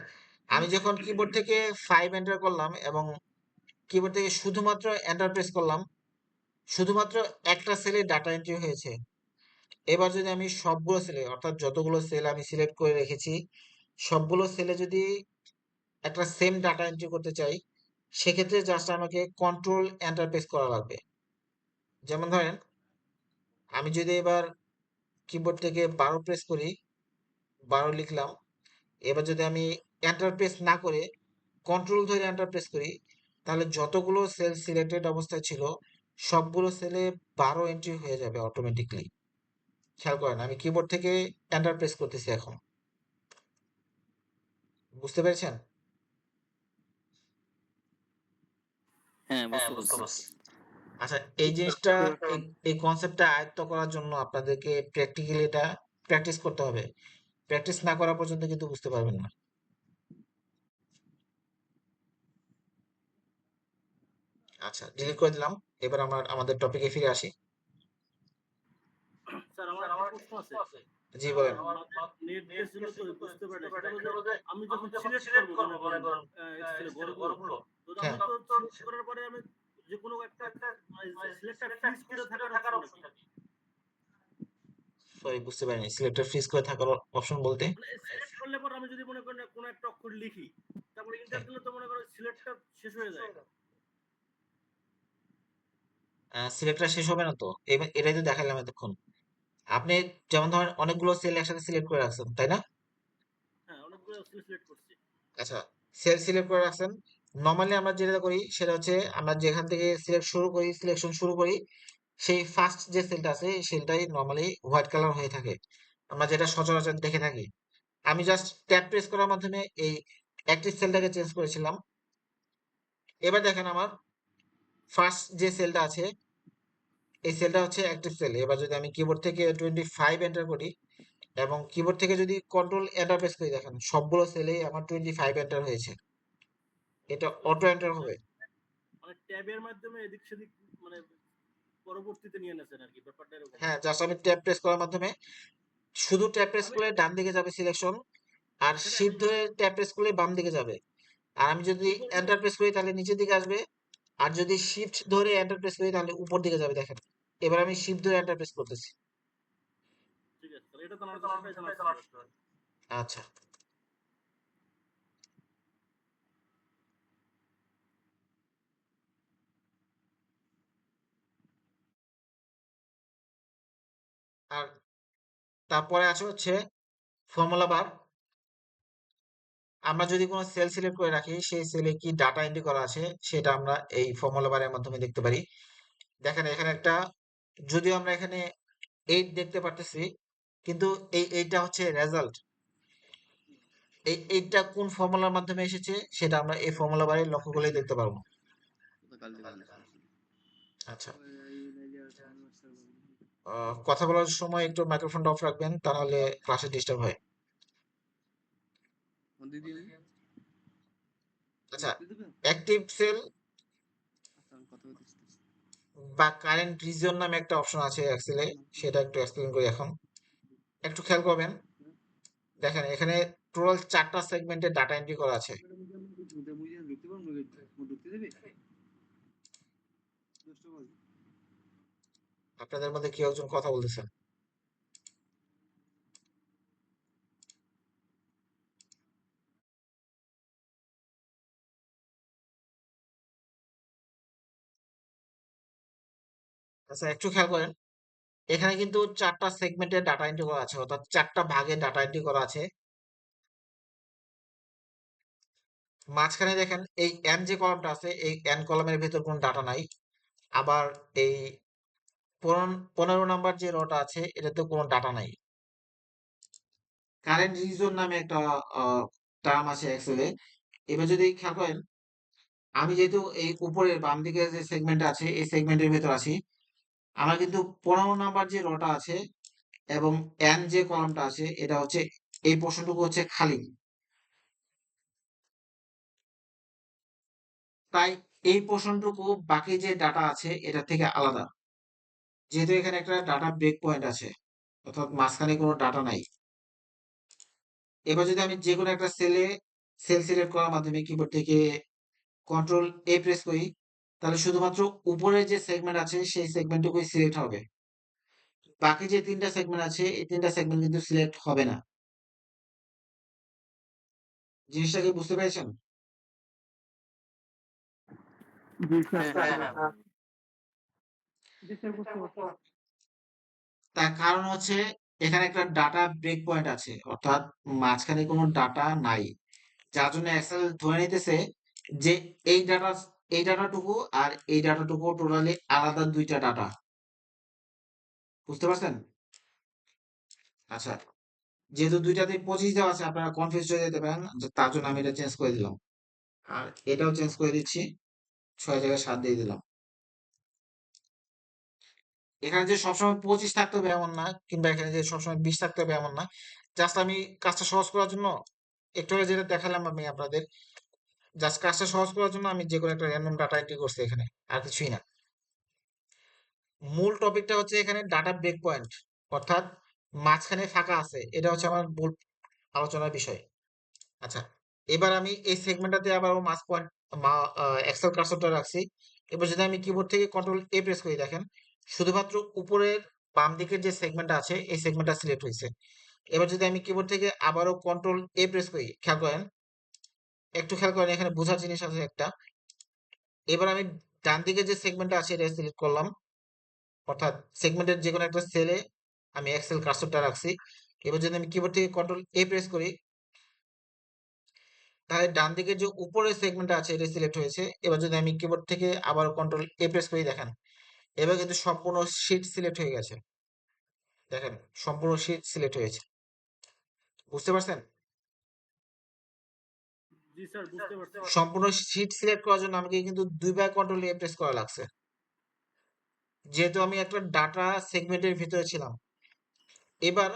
আমি যখন কিবোর্ড থেকে 5 এন্টার করলাম এবং কিবোর্ড থেকে শুধুমাত্র এন্টার প্রেস করলাম, শুধুমাত্র একটা সেলে ডাটা এন্ট্রি হয়েছে। এবার যদি আমি সবগুলো সেলে, অর্থাৎ যতগুলো সেল আমি সিলেক্ট করে রেখেছি সবগুলো সেলে যদি একটা সেম ডাটা এন্ট্রি করতে চাই, সেক্ষেত্রে জাস্ট আমাকে কন্ট্রোল এন্টার প্রেস করা লাগবে। যেমন ধরেন আমি যদি এবার কিবোর্ড থেকে 12 প্রেস করি, 12 লিখলাম। এবার যদি আমি এন্টার প্রেস না করে কন্ট্রোল ধরে এন্টার প্রেস করি, তাহলে যতগুলো সেল সিলেক্টেড অবস্থায় ছিল সবগুলো সেলে 12 এন্ট্রি হয়ে যাবে অটোমেটিকলি। খেয়াল করেন, আমি কিবোর্ড থেকে এন্টার প্রেস করতেছি এখন। বুঝতে পেরেছেন? হ্যাঁ, বুঝতে পারছি। আচ্ছা, এই জিনিসটা এই কনসেপ্টটা আয়ত্ত করার জন্য আপনাদেরকে প্র্যাকটিক্যালি এটা প্র্যাকটিস করতে হবে। প্র্যাকটিস না করা পর্যন্ত কিন্তু বুঝতে পারবেন না। আচ্ছা, ডিলিট করে দিলাম। এবার আমাদের টপিকে ফিরে আসি। স্যার আমার একটা প্রশ্ন আছে। জি, আমার বলেন। মাঝে নেট গেছিল তো বুঝতে পারি না। সেটা হলো যে আমি যখন সিলেক্ট করব মনে করেন এক্সেলে ঘরগুলো, তো আমি হ্যাঁ, তো সিলেক্ট করার পরে আমি যে কোনো একটা সিলেক্টটা ফ্রিজ করে থাকার অপশনটা কি? সরি, বুঝতে পারিনি। সিলেক্টর ফ্রিজ করে থাকার অপশন বলতে? মানে সিলেক্ট করলে পর আমি যদি মনে করেন কোনো একটা অক্ষর লিখি, তারপরে হ্যাঁ, ইন্টার দিলে তো মনে করেন সিলেক্টটা শেষ হয়ে যায়। সিলেক্টটা শেষ হবে না তো। এটাই তো দেখালাম এতক্ষণ। আপনি যেমন ধরেন অনেকগুলো সেল একসাথে সিলেক্ট করে রাখছেন, তাই না? হ্যাঁ, অনেকগুলো সিলেক্ট করছি। আচ্ছা, সেল সিলেক্ট করে রাখছেন। নরমালি আমরা যেটা করি সেটা হচ্ছে আমরা যেখান থেকে সিলেকশন শুরু করি, সেই ফার্স্ট যে সেলটা আছে এই সেলটাই নরমালি হোয়াইট কালার হয়ে থাকে। আমরা যেটা সচরাচর দেখে থাকি। আমি জাস্ট ট্যাব প্রেস করার মাধ্যমে এই অ্যাক্টিভ সেলটাকে চেঞ্জ করেছিলাম। এবার দেখেন আমার ফার্স্ট যে সেলটা আছে এই সেলটা হচ্ছে অ্যাক্টিভ সেল। এবার যদি আমি কিবোর্ড থেকে 25 এন্টার করি এবং কিবোর্ড থেকে যদি কন্ট্রোল এন্টার প্রেস করি, দেখেন সবগুলো সেলেই আমার 25 এন্টার হয়েছে। এটা অটো এন্টার মানে হবে। মানে ট্যাবের মাধ্যমে এদিক সেদিক মানে পরবর্তীতে নিয়ে নেছেন আর কি, ব্যাপারটা এরকম। হ্যাঁ, জাস্ট আমি ট্যাব প্রেস করার মাধ্যমে শুধু ট্যাব প্রেস আমি করলে ডান দিকে যাবে সিলেকশন, আর সেটা আমি শিফট ধরে ট্যাব প্রেস করলে বাম দিকে যাবে। আর আমি যদি উপর এন্টার প্রেস করি তাহলে নিচের দিকে আসবে। আর যদি শিফট ধরে এন্টার প্রেস করি তাহলে উপর দিকে যাবে, দেখেন। এবার আমি শিফট ধরে এন্টার প্রেস করতেছি। ঠিক আছে স্যার, এটা তো আমার সেটাই জানার ছিল। আচ্ছা, আর তারপরে আছে হচ্ছে ফর্মুলা বার। আমরা যদি কোনো সেল সিলেক্ট করে রাখি সেই সেলে কি ডাটা এন্ট্রি করা আছে সেটা আমরা এই ফর্মুলা বারের মাধ্যমে দেখতে পারি। দেখেন এখানে একটা, যদিও আমরা এখানে 8 দেখতে পারতেছি, কিন্তু এইটা হচ্ছে রেজাল্ট। এইটা কোন ফর্মুলার মাধ্যমে এসেছে সেটা আমরা এই ফর্মুলা বারে লক্ষ্য করলেই দেখতে পারবো। তো কাল দেবেন না সমস্যা নেই। আচ্ছা, ওই নাইলে আর সমস্যা হবে না। কথা বলার সময় একটু মাইক্রোফোনটা অফ রাখবেন, তাহলে ক্লাসে ডিস্টার্ব হয়। ফোন দিয়ে দিই আমি। আচ্ছা, দিয়ে দেবেন? অ্যাক্টিভ সেল আচ্ছা আমি কথা বলতেছি। বা কারেন্ট রিজিয়ন নামে একটা অপশন আছে এক্সেলে, সেটা একটু এক্সপ্লেন করি এখন। একটু খেয়াল করবেন, দেখেন এখানে টোটাল 4টা সেগমেন্টে ডাটা এন্ট্রি করা আছে। ঢুকতে পারবো ঢুকতে দেবে? দশটা বাজে। আপনাদের মধ্যে কেউ একজন কথা বলতেছেন। আচ্ছা, একটু খেয়াল করেন, এখানে কিন্তু 4টা সেগমেন্টে ডাটা এন্ট্রি করা আছে, অর্থাৎ 4টা ভাগে ডাটা এন্ট্রি করা আছে। মাঝখানে দেখেন এই এন যে কলামটা আছে এই এন কলামের ভেতর কোনো ডাটা নাই। আবার এই 15 নাম্বার যে রটা আছে এটাতে কোনো ডাটা নাই। কারেন্ট রিজন নামে একটা টার্ম আছে এক্সেলে। এবার যদি খেয়াল করেন, আমি যেহেতু এই উপরের বাম দিকে যে সেগমেন্ট আছে এই সেগমেন্টের ভেতর আছি, আমার কিন্তু 15 নাম্বার যে রটা আছে এবং এন যে কলামটা আছে এটা হচ্ছে, এই পোর্শনটুকু হচ্ছে খালি। তাই এই পোর্শনটুকু বাকি যে ডাটা আছে এটা থেকে আলাদা, যেহেতু এখানে একটা ডাটা ব্রেক পয়েন্ট আছে, অর্থাৎ মাঝখানে কোনো ডাটা নাই। এবার যদি আমি যে কোনো একটা সেল সিলেক্ট করার মাধ্যমে কিবোর্ড থেকে কন্ট্রোল এ প্রেস করি, তাহলে শুধুমাত্র উপরের যে সেগমেন্ট আছে সেই সেগমেন্টটুকুই সিলেক্ট হবে। বাকি যে 3টা সেগমেন্ট আছে এই 3টা সেগমেন্ট কিন্তু সিলেক্ট হবে না। জিনিসটা কি বুঝতে পেরেছেন? জি স্যার, হ্যাঁ, বুঝতে হ্যাঁ। পারছি। জি স্যার, বুঝতে পারছি। তার কারণ হচ্ছে এখানে একটা ডাটা ব্রেক পয়েন্ট আছে, অর্থাৎ মাঝখানে কোনো ডাটা নাই, যার জন্য এক্সেল ধরে নিতেছে যে এই ডাটা এই ডাটাটুকু আর এই ডাটাটুকু টোটালি আলাদা দুইটা ডাটা। বুঝতে পারছেন? আচ্ছা, যেহেতু দুইটাতে 25 দেওয়া আছে আপনারা কনফিউজ হয়ে যেতে পারেন, তার জন্য আমি এটা চেঞ্জ করে দিলাম। আর এটাও চেঞ্জ করে দিচ্ছি, 6 জায়গায় 7 দিয়ে দিলাম। এখানে যে সবসময় 25 থাকতে হবে এমন না, কিংবা এখানে যে সবসময় 20 থাকতে হবে এমন না। জাস্ট আমি কাজটা সহজ করার জন্য একটু আগে যেটা দেখালাম আমি আপনাদের, জাস্ট কাজটা সহজ করার জন্য আমি যে কোনো একটা র্যান্ডম ডাটা এন্ট্রি করছি এখানে, আর কিছুই না। মূল টপিকটা হচ্ছে এখানে ডাটা ব্রেক পয়েন্ট, অর্থাৎ মাঝখানে ফাঁকা আছে, এটা হচ্ছে আমার মূল আলোচনার বিষয়। আচ্ছা, এবার আমি এই সেগমেন্টটাতে আবার মাস পয়েন্ট এক্সেল কার্সরটা রাখছি। এবার যদি আমি কিবোর্ড থেকে কন্ট্রোল এ প্রেস করি, দেখেন শুধুমাত্র উপরের বাম দিকের যে সেগমেন্টটা আছে এই সেগমেন্টটা সিলেক্ট হয়েছে। এবার যদি আমি কিবোর্ড থেকে আবারও কন্ট্রোল এ প্রেস করি, খেয়াল করেন, একটু খেয়াল করেন, এখানে বোঝার জিনিস আছে একটা। এবার আমি ডান দিকে যে সেগমেন্টটা আছে এটা সিলেক্ট করলাম, অর্থাৎ সেগমেন্টের যে কোনো একটা সেলে আমি এক্সেল কার্সরটা রাখছি। এবার যদি আমি কিবোর্ড থেকে কন্ট্রোল এ প্রেস করি, তাহলে ডান দিকে যে উপরের সেগমেন্টটা আছে এটা সিলেক্ট হয়েছে। এবার যদি আমি কিবোর্ড থেকে আবার কন্ট্রোল এ প্রেস করি, দেখেন এবার কিন্তু সম্পূর্ণ শীট সিলেক্ট হয়ে গেছে। দেখেন সম্পূর্ণ শীট সিলেক্ট হয়েছে। বুঝতে পারছেন? জি স্যার, বুঝতে পারছি। সম্পূর্ণ শীট সিলেক্ট করার জন্য আমাকে কিন্তু দুইবার কন্ট্রোল এ প্রেস করা লাগছে, যেহেতু আমি একটা ডাটা সেগমেন্টের ভিতরে ছিলাম। এবার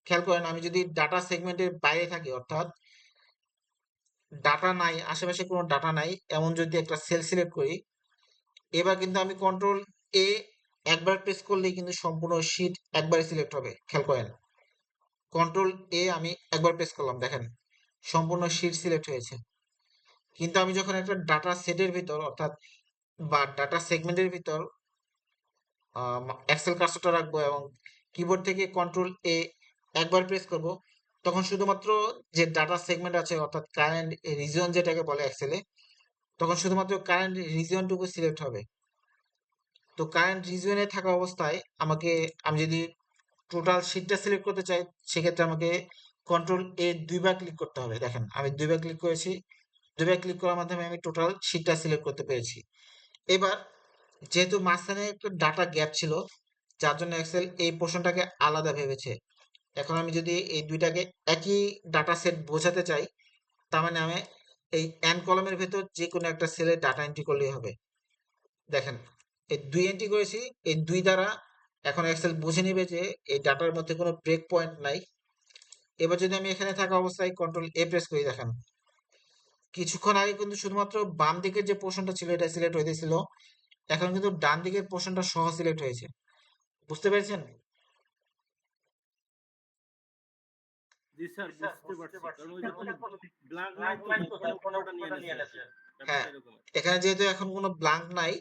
খেয়াল করেন, আমি যদি ডাটা সেগমেন্টের বাইরে থাকি, অর্থাৎ ডাটা নাই, আশেপাশে কোনো ডাটা নাই এমন যদি একটা সেল সিলেক্ট করি, এবার কিন্তু আমি কন্ট্রোল এ একবার প্রেস করলেই কিন্তু সম্পূর্ণ শীট একবারে সিলেক্ট হবে। খেয়াল করেন, কন্ট্রোল এ আমি একবার প্রেস করলাম, দেখেন সম্পূর্ণ শীট সিলেক্ট হয়েছে। কিন্তু আমি যখন একটা ডাটা সেটের ভিতর, অর্থাৎ বা ডাটা সেগমেন্টের ভিতর এক্সেল কার্সরটা রাখবো এবং কিবোর্ড থেকে কন্ট্রোল এ একবার প্রেস করব, তখন শুধুমাত্র যে ডাটা সেগমেন্ট আছে, অর্থাৎ কারেন্ট রিজিয়ন যেটাকে বলে এক্সেলে, তখন শুধুমাত্র কারেন্ট রিজিয়নটুকু সিলেক্ট হবে। তো কারেন্ট রিজিয়নে থাকা অবস্থায় আমি যদি টোটাল শীটটা সিলেক্ট করতে চাই, সেক্ষেত্রে আমাকে কন্ট্রোল এ দুইবার ক্লিক করতে হবে। দেখেন আমি দুইবার ক্লিক করেছি, দুইবার ক্লিক করার মাধ্যমে আমি টোটাল শীটটা সিলেক্ট করতে পেরেছি। এবার যেহেতু মাঝখানে একটা ডাটা গ্যাপ ছিল, যার জন্য এক্সেল এই পোর্শনটাকে আলাদা ভেবেছে। এখন আমি যদি এই দুইটাকে একই ডাটা সেট বোঝাতে চাই, তার মানে আমি এই এন কলামের ভেতর যে কোনো একটা সেলে ডাটা এন্ট্রি করলেই হবে। দেখেন এই দুই এন্ট্রি করেছি, এই দুই দ্বারা এখন এক্সেল বুঝে নেবে যে এই ডাটার মধ্যে কোনো ব্রেক পয়েন্ট নাই। এবার যদি আমি এখানে থাকা অবস্থায় কন্ট্রোল এ প্রেস করি, দেখেন কিছুক্ষণ আগে কিন্তু শুধুমাত্র বাম দিকের যে পোর্শনটা ছিল এটা সিলেক্ট হইতেছিল, এখন কিন্তু ডান দিকের পোর্শনটা সহ সিলেক্ট হয়েছে। বুঝতে পেরেছেন? জি স্যার, বুঝতে পারছি। কারণ ওই যে কোনো ব্ল্যাঙ্ক নাই তো, যার কারণে পুরোটা নিয়ে নিয়েছে আর কি। হ্যাঁ, ব্যাপারটা এরকম। এখানে যেহেতু এখন কোনো ব্ল্যাঙ্ক নাই,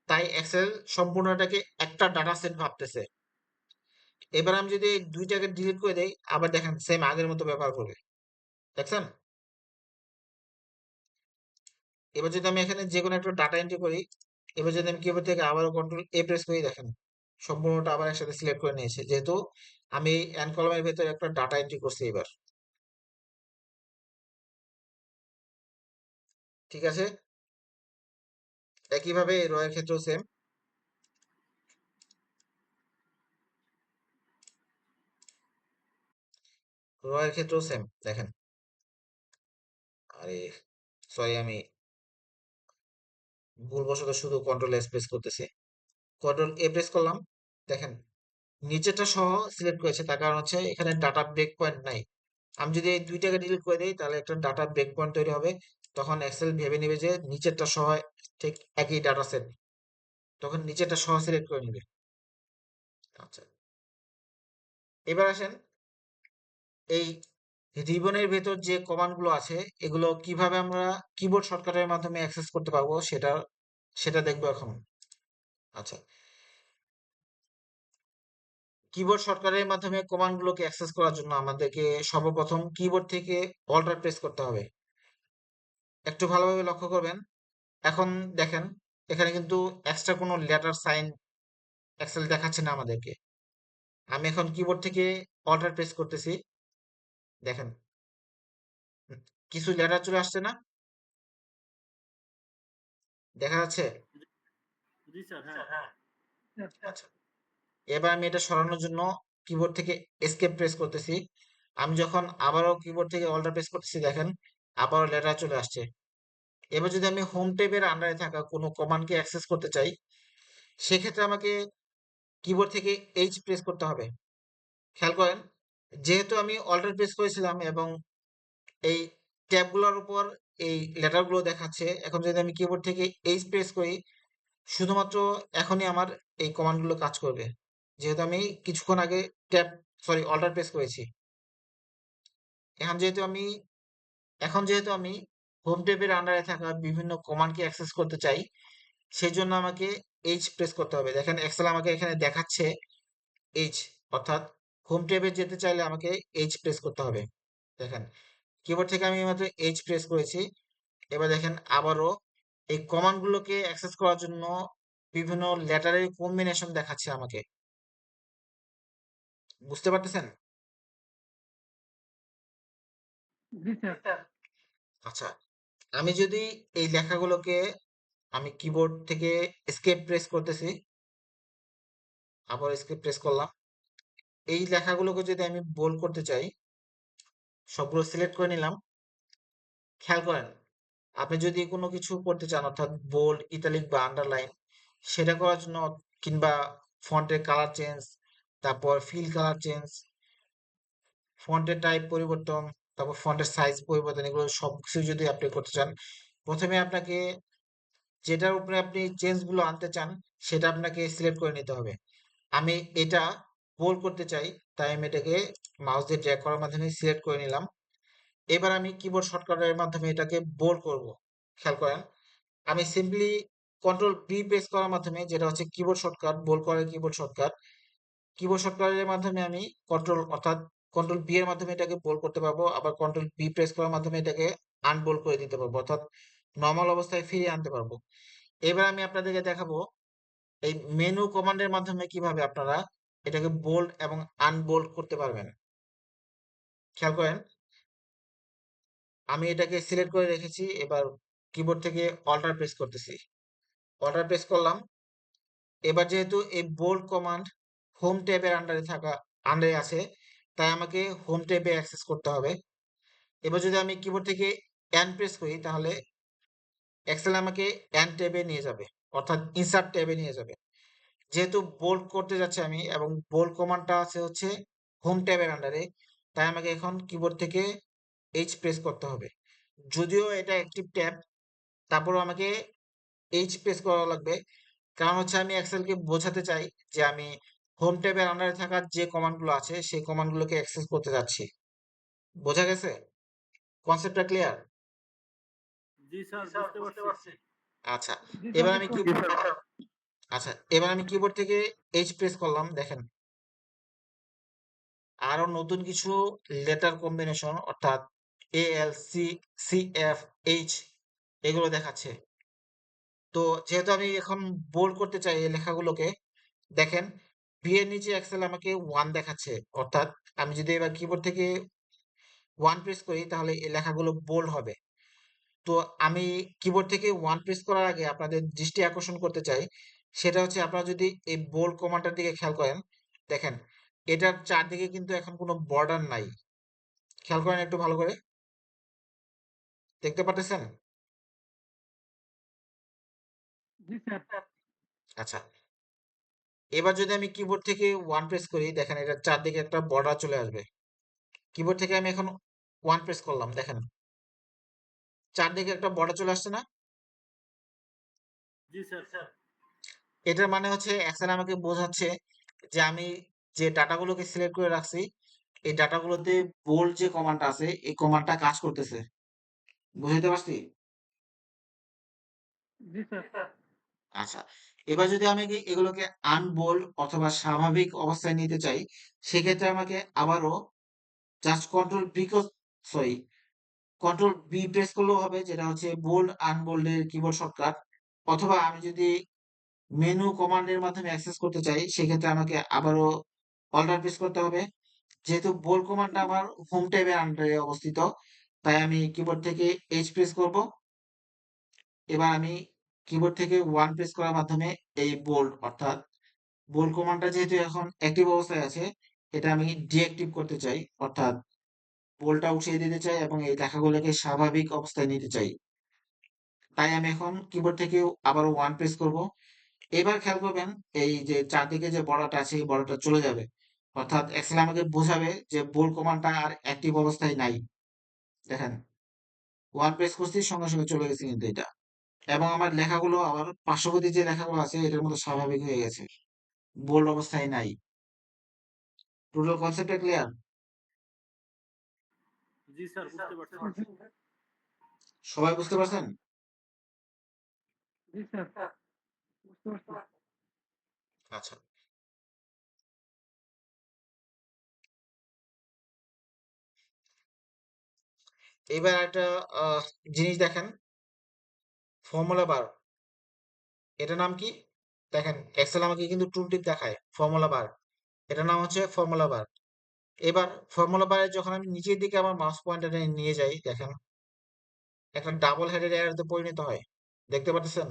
তাই এক্সেল সম্পূর্ণটাকে একটা ডাটা সেট ভাবতেছে। এবার আমি যদি এই দুইটাকে ডিলিট করে দেই, আবার দেখেন সেম আগের মতো ব্যবহার করবে। দেখছেন? এবার যদি আমি এখানে যে কোনো একটা ডাটা এন্ট্রি করি, এবার যদি আমি কিবোর্ড থেকে আবারও কন্ট্রোল এ প্রেস করি, দেখেন সম্পূর্ণটা আবার একসাথে সিলেক্ট করে নিয়েছে, যেহেতু আমি এন কলামের ভেতরে একটা ডাটা এন্ট্রি করছি এবার। ঠিক আছে? একইভাবে রো এর ক্ষেত্রেও সেম, রো এর ক্ষেত্রেও সেম। দেখেন, আরে সরি, আমি ভুলবশত শুধু কন্ট্রোল এস প্রেস করতেছি। কন্ট্রোল এ প্রেস করলাম, দেখেন নিচেরটা সহ সিলেক্ট করেছে, তার কারণ হচ্ছে এখানে ডাটা ব্রেক পয়েন্ট নাই। আমি যদি এই দুইটাকে ডিলিট করে দিই, তাহলে একটা ডাটা ব্রেক পয়েন্ট তৈরি হবে। তখন এক্সেল ভেবে নেবে যে নিচেরটা সহ ঠিক একই ডাটা সেট, তখন নিচেরটা সহ সিলেক্ট করে নেবে। আচ্ছা, এবার আসেন এই রিবনের ভেতর যে কমান্ড গুলো আছে, এগুলো কিভাবে আমরা কিবোর্ড শর্টকাটের মাধ্যমে অ্যাক্সেস করতে পারবো সেটা সেটা দেখবো এখন। আচ্ছা, কিবোর্ড শর্টকাটের মাধ্যমে কমান্ড গুলোকে অ্যাক্সেস করার জন্য আমাদেরকে সর্বপ্রথম কিবোর্ড থেকে অল্টার প্রেস করতে হবে। একটু ভালোভাবে লক্ষ্য করবেন, এখন দেখেন এখানে কিন্তু এক্সট্রা কোনো লেটার সাইন এক্সেল দেখাচ্ছে না আমাদেরকে। আমি এখন কিবোর্ড থেকে অল্টার প্রেস করতেছি, দেখেন কিছু লেটার চলে আসছে না, দেখা যাচ্ছে? জি স্যার, হ্যাঁ। আচ্ছা, এবার আমি এটা সরানোর জন্য কিবোর্ড থেকে এস্কেপ প্রেস করতেছি। আমি যখন আবারও কিবোর্ড থেকে অল্টার প্রেস করতেছি, দেখেন আবারও লেটার চলে আসছে। এবার যদি আমি হোম ট্যাবের আন্ডারে থাকা কোনো কমান্ডকে অ্যাক্সেস করতে চাই, সেক্ষেত্রে আমাকে কিবোর্ড থেকে এইচ প্রেস করতে হবে। খেয়াল করেন, যেহেতু আমি অল্টার প্রেস করেছিলাম এবং এই ট্যাবগুলোর উপর এই লেটারগুলো দেখাচ্ছে, এখন যদি আমি কিবোর্ড থেকে এইচ প্রেস করি, শুধুমাত্র এখনই আমার এই কমান্ডগুলো কাজ করবে, যেহেতু আমি কিছুক্ষণ আগে ট্যাব সরি অল্টার প্রেস করেছি। এখন যেহেতু আমি এখন যেহেতু আমি হোম ট্যাবের আন্ডারে থাকা বিভিন্ন কমান্ডকে অ্যাক্সেস করতে চাই, সেই জন্য আমাকে এইচ প্রেস করতে হবে। দেখেন এক্সেল আমাকে এখানে দেখাচ্ছে এইচ, অর্থাৎ হোম ট্যাবে যেতে চাইলে আমাকে এইচ প্রেস করতে হবে। দেখেন কিবোর্ড থেকে আমি মাত্র এইচ প্রেস করেছি। এবার দেখেন আবারও এই কমান্ডগুলোকে অ্যাক্সেস করার জন্য বিভিন্ন লেটারের কম্বিনেশন দেখাচ্ছে আমাকে, বুঝতে পারতেছেন? জি স্যার। আচ্ছা, আমি যদি এই লেখাগুলোকে আমি কিবোর্ড থেকে এস্কেপ প্রেস করতেছি, আবার এস্কেপ প্রেস করলাম, এই লেখাগুলোকে যদি আমি বোল্ড করতে চাই, সবগুলো সিলেক্ট করে নিলাম। খেয়াল করেন, আপনি যদি কোনো কিছু করতে চান অর্থাৎ বোল্ড, ইটালিক বা আন্ডারলাইন, সেটা করার জন্য কিংবা ফন্টের কালার চেঞ্জ, তারপর ফিল কালার চেঞ্জ, ফন্টের টাইপ পরিবর্তন, তারপর ফন্টের সাইজ পরিবর্তন, এগুলো সবকিছু যদি আপনি করতে চান, প্রথমে আপনাকে যেটার উপরে আপনি চেঞ্জ গুলো আনতে চান সেটা আপনাকে সিলেক্ট করে নিতে হবে। আমি এটা বোল্ড করতে চাই, তাই আমি এটাকে মাউস দিয়ে ড্র্যাগ করার মাধ্যমে সিলেক্ট করে নিলাম। এবার আমি কিবোর্ড শর্টকাটের মাধ্যমে এটাকে বোল্ড করব। খেয়াল করেন, আমি সিম্পলি কন্ট্রোল বি প্রেস করার মাধ্যমে, যেটা হচ্ছে কিবোর্ড শর্টকাট, বোল্ড করার কিবোর্ড শর্টকাট, কিবোর্ড শর্টকাটের মাধ্যমে আমি কন্ট্রোল বি এর মাধ্যমে এটাকে বোল্ড করতে পারবো, আবার কন্ট্রোল বি প্রেস করার মাধ্যমে এটাকে আনবোল্ড করে দিতে পারবো, অর্থাৎ নর্মাল অবস্থায় ফিরিয়ে আনতে পারবো। এবার আমি আপনাদেরকে দেখাবো এই মেনু কমান্ডের মাধ্যমে কিভাবে আপনারা এটাকে বোল্ড এবং আনবোল্ড করতে পারবেন। খেয়াল করেন, আমি এটাকে সিলেক্ট করে রেখেছি, এবার কিবোর্ড থেকে অল্টার প্রেস করতেছি, অল্টার প্রেস করলাম। এবার যেহেতু এই বোল্ড কমান্ড হোম ট্যাবের আন্ডারে আছে, তাই আমাকে হোম ট্যাবে অ্যাক্সেস করতে হবে। এবার যদি আমি কিবোর্ড থেকে এন প্রেস করি, তাহলে এক্সেল আমাকে এন ট্যাবে নিয়ে যাবে, অর্থাৎ ইনসার্ট ট্যাবে নিয়ে যাবে। যেহেতু বোল্ড করতে যাচ্ছি আমি এবং বোল্ড কমান্ডটা আছে হচ্ছে হোম ট্যাবের আন্ডারে, তাই আমাকে এখন কিবোর্ড থেকে এইচ প্রেস করতে হবে। যদিও এটা অ্যাক্টিভ ট্যাব, তারপরেও আমাকে এইচ প্রেস করা লাগবে, কারণ হচ্ছে আমি এক্সেলকে বোঝাতে চাই যে আমি হোম ট্যাবের আন্ডারে থাকা যে কমান্ডগুলো আছে সেই কমান্ডগুলোকে অ্যাক্সেস করতে যাচ্ছি। বোঝা গেছে? কনসেপ্টটা ক্লিয়ার? জি স্যার, বুঝতে পারছি। আচ্ছা, জি এবার স্যার, আমি বুঝতে পারছি। এবার আমি কিবোর্ড থেকে এইচ প্রেস করলাম, দেখেন আরো নতুন কিছু লেটার কম্বিনেশন অর্থাৎ A L C, C F, H, এগুলো দেখাচ্ছে। তো যেহেতু আমি এখন বোল্ড করতে চাই এই লেখাগুলোকে, দেখেন বি এর নিচে এক্সেল আমাকে 1 দেখাচ্ছে, অর্থাৎ আমি যদি এবার কিবোর্ড থেকে 1 প্রেস করি তাহলে এই লেখাগুলো বোল্ড হবে। তো আমি কিবোর্ড থেকে 1 প্রেস করার আগে আপনাদের দৃষ্টি আকর্ষণ করতে চাই, সেটা হচ্ছে আপনারা যদি এই বোল্ড কমান্ডটার দিকে খেয়াল করেন, দেখেন এটার চারদিকে কিন্তু এখন কোনো বর্ডার নাই। খেয়াল করেন একটু ভালো করে, দেখতে পারতেছেন? জি স্যার। আচ্ছা, এবার যদি আমি কিবোর্ড থেকে 1 প্রেস করি, দেখেন এটার চারদিকে একটা বর্ডার চলে আসবে। কিবোর্ড থেকে আমি এখন 1 প্রেস করলাম, দেখেন চারদিকে একটা বর্ডার চলে আসছে না? জি স্যার। এটার মানে হচ্ছে এক্সেল আমাকে বোঝাচ্ছে যে আমি যে ডাটাগুলোকে সিলেক্ট করে রাখছি, এই ডাটাগুলোতে বোল্ড যে কমান্ডটা আছে এই কমান্ডটা কাজ করতেছে। বুঝতে পারছি? জি স্যার। আচ্ছা, এবার যদি আমি এগুলোকে আনবোল্ড অথবা স্বাভাবিক অবস্থায় নিতে চাই, সেক্ষেত্রে আমাকে আবারও just sorry control B press করলেও হবে, যেটা হচ্ছে বোল্ড আনবোল্ডের কিবোর্ড শর্টকাট। অথবা আমি যদি মেনু কমান্ডের মাধ্যমে অ্যাক্সেস করতে চাই, সেক্ষেত্রে আমাকে আবারও অল্টার প্রেস করতে হবে। যেহেতু বোল্ড কমান্ডটা আমার হোম ট্যাবের আন্ডারে অবস্থিত, তাই আমি কিবোর্ড থেকে এইচ প্রেস করব। এবার আমি কিবোর্ড থেকে 1 প্রেস করার মাধ্যমে এই বোল্ড অর্থাৎ বোল্ড কমান্ডটা যেহেতু এখন অ্যাক্টিভ অবস্থায় আছে, এটা আমি ডিঅ্যাক্টিভ করতে চাই, অর্থাৎ বোল্ডটা উঠিয়ে দিতে চাই এবং এই লেখাগুলোকে স্বাভাবিক অবস্থায় নিতে চাই। তাই আমি এখন কিবোর্ড থেকে আবারও 1 প্রেস করব। এবার খেয়াল করবেন এই যে চারদিকে যে বর্ডারটা আছে এই বর্ডারটা চলে যাবে, অর্থাৎ এক্সেল আমাকে বোঝাবে যে বোল্ড কমান্ডটা আর অ্যাক্টিভ অবস্থায় নাই। দেখেন 1 প্রেস করছি, সঙ্গে সঙ্গে চলে গেছে কিন্তু এটা, এবং আমার লেখাগুলো আবার পার্শ্ববর্তী যে লেখাগুলো আছে এটার মতো স্বাভাবিক হয়ে গেছে, বোল্ড অবস্থায় নাই। টোটাল কনসেপ্টটা ক্লিয়ার? জি স্যার, বুঝতে পারছি। সবাই বুঝতে পারছেন? জি স্যার, বুঝতে পারছি। আচ্ছা, এবার একটা জিনিস দেখেন, ফর্মুলা বার, এটার নাম কি? দেখেন এক্সেল আমাকে কিন্তু টুল টিপ দেখায় ফর্মুলা বার, এটার নাম হচ্ছে ফর্মুলা বার। এবার ফর্মুলা বারে যখন আমি নিচের দিকে আমার মাউস পয়েন্টারটা নিয়ে যাই, দেখেন একটা ডাবল হেডেড অ্যারোতে পরিণত হয়, দেখতে পাচ্ছেন?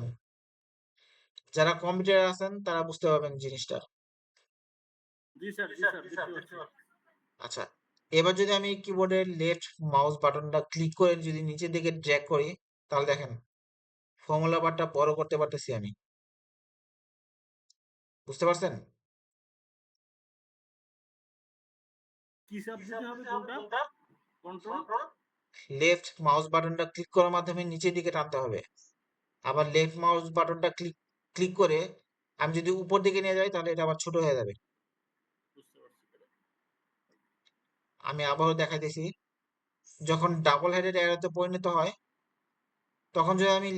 যারা কম্পিউটার আছেন তারা বুঝতে পারবেন জিনিসটা। জি স্যার, জি স্যার, দেখতে পাচ্ছি। আচ্ছা, এবার যদি আমি কিবোর্ডের লেফট মাউস বাটনটা ক্লিক করে যদি নিচের দিকে ড্র্যাগ করি, তাহলে দেখেন ফর্মুলা বারটা বড় করতে পারতেছি আমি, বুঝতে পারছেন? কি চাপ দিতে হবে কোনটা? কন্ট্রোল? লেফট মাউস বাটনটা ক্লিক করার মাধ্যমে নিচের দিকে টানতে হবে, আবার লেফট মাউস বাটনটা ক্লিক ক্লিক করে আমি যদি উপর দিকে নিয়ে যাই তাহলে এটা আবার ছোট হয়ে যাবে। বুঝতে পারছি। আমি আবারও দেখাইতেছি, যখন ডাবল হেডেড অ্যারোতে পরিণত হয় তখন যদি আমি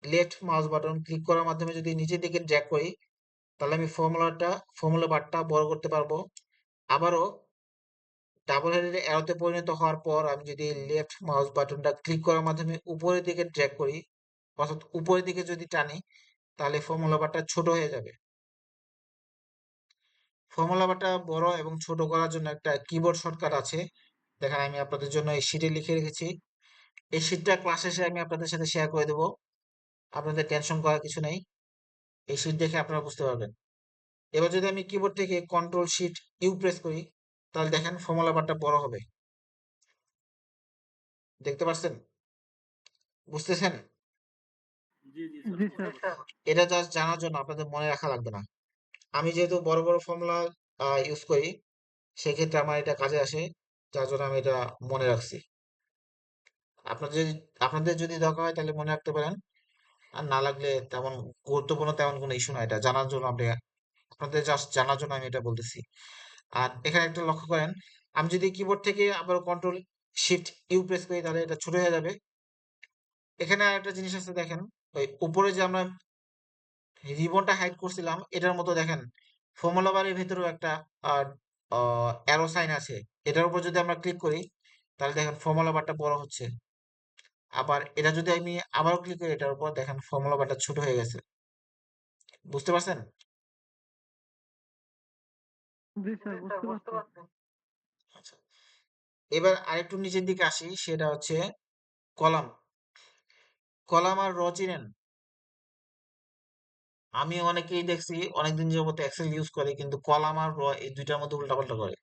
লেফট মাউস বাটন ক্লিক করার মাধ্যমে যদি নিচের দিকে ড্র্যাগ করি, তাহলে আমি ফর্মুলা বারটা বড় করতে পারবো। আবারও ডাবল হেডেড অ্যারোতে পরিণত হওয়ার পর আমি যদি লেফট মাউস বাটনটা ক্লিক করার মাধ্যমে উপরের দিকে ড্র্যাগ করি, অর্থাৎ উপরের দিকে যদি টানি, তাহলে ফর্মুলা বারটা ছোট হয়ে যাবে। ফর্মুলা বারটা বড় এবং ছোট করার জন্য একটা কিবোর্ড শর্টকাট আছে, দেখেন আমি আপনাদের জন্য এই শিটে লিখে রেখেছি। এই শিটটা ক্লাস শেষে আমি আপনাদের সাথে শেয়ার করে দেবো, আপনাদের টেনশন করার কিছু নেই, এই শিট দেখে আপনারা বুঝতে পারবেন। এবার যদি আমি কিবোর্ড থেকে কন্ট্রোল শিট ইউ প্রেস করি, তাহলে দেখেন ফর্মুলা বারটা বড় হবে, দেখতে পাচ্ছেন? বুঝতেছেন? জি, জি স্যার, জি বুঝতে স্যার। পারছি। এটা জাস্ট জানার জন্য, আপনাদের মনে রাখা লাগবে না। আমি যেহেতু বড় বড় ফর্মুলা ইউজ করি, সেক্ষেত্রে আমার এটা কাজে আসে, যার জন্য আমি এটা মনে রাখছি। আপনাদের যদি আপনাদের যদি দরকার হয় তাহলে মনে রাখতে পারেন, আর না লাগলে তেমন গুরুত্বপূর্ণ তেমন কোনো ইস্যু না, এটা জানার জন্য আপনি, আপনাদের জাস্ট জানার জন্য আমি এটা বলতেছি। আর এখানে একটা লক্ষ্য করেন, আমি যদি কিবোর্ড থেকে আবার কন্ট্রোল শিফট ইউ প্রেস করি তাহলে এটা ছোট হয়ে যাবে। এখানে আরেকটা জিনিস আছে, দেখেন ওই উপরে যে আমরা রিবনটা হাইড করছিলাম এটার মতো দেখেন ফর্মুলা বারের ভিতরেও একটা অ্যারো সাইন আছে, এটার উপর যদি আমরা ক্লিক করি তাহলে দেখেন ফর্মুলা বারটা বড় হচ্ছে। আবার এটা যদি আমি আবারও ক্লিক করি এটার উপর, দেখেন ফর্মুলা বারটা ছোট হয়ে গেছে, বুঝতে পারছেন? জি স্যার, বুঝতে পারছি। আচ্ছা, এবার আরেকটু নিচের দিকে আসি, সেটা হচ্ছে কলাম। কলাম আর র চিনেন? আমি অনেকেই দেখছি অনেকদিন যাবত এক্সেল ইউজ করে কিন্তু কলাম আর র এই দুইটার মধ্যে উল্টাপাল্টা করে।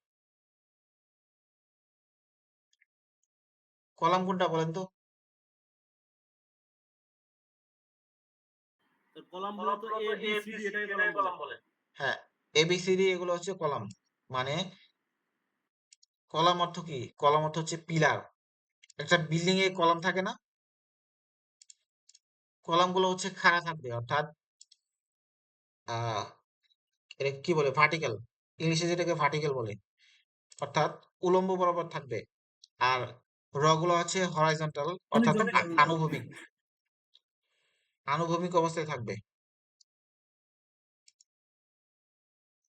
কলাম কোনটা বলেন তো? তো কলাম বলে তো এ বি সি ডি, এটাই কলাম বলে। হ্যাঁ, এবিসিডি এগুলো হচ্ছে কলাম। মানে কলাম অর্থ কি? কলাম অর্থ হচ্ছে পিলার। একটা বিল্ডিং এ কলাম থাকে না? কলাম গুলো হচ্ছে খাড়া থাকবে, অর্থাৎ আহ এটা কি বলে, ভার্টিক্যাল, ইংলিশে যেটাকে ভার্টিক্যাল বলে, অর্থাৎ উলম্ব বরাবর থাকবে। আর র গুলো হচ্ছে হরাইজন্টাল, অর্থাৎ আনুভূমিক, আনুভূমিক অবস্থায় থাকবে।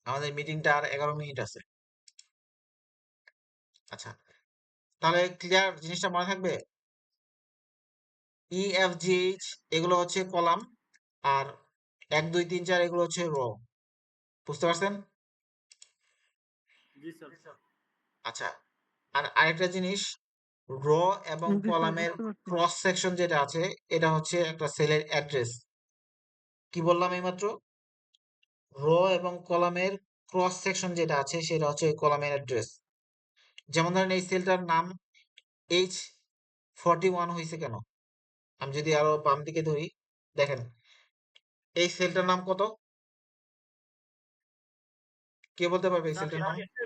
আমাদের মিটিংটা আর 11 মিনিট আছে। আচ্ছা, তাহলে ক্লিয়ার, জিনিসটা মনে থাকবে। ই এফ জি এইচ এগুলো হচ্ছে কলাম, আর 1 2 3 4 এগুলো হচ্ছে র, বুঝতে পারছেন? জি স্যার। আচ্ছা, আর আরেকটা জিনিস, র এবং জি স্যার কলামের বুঝতে পারছি। ক্রস সেকশন যেটা আছে, এটা হচ্ছে একটা সেলের অ্যাড্রেস। কি বললাম এইমাত্র? র এবং কলামের ক্রস সেকশন যেটা আছে সেটা হচ্ছে ওই কলামের অ্যাড্রেস। যেমন ধরেন এই সেলটার নাম H41 হয়েছে কেন? আমি যদি আরো বাম দিকে ধরি, দেখেন এই সেলটার নাম কত? কে বলতে পারবে এই স্যার সেলটার এটা নাম? হচ্ছে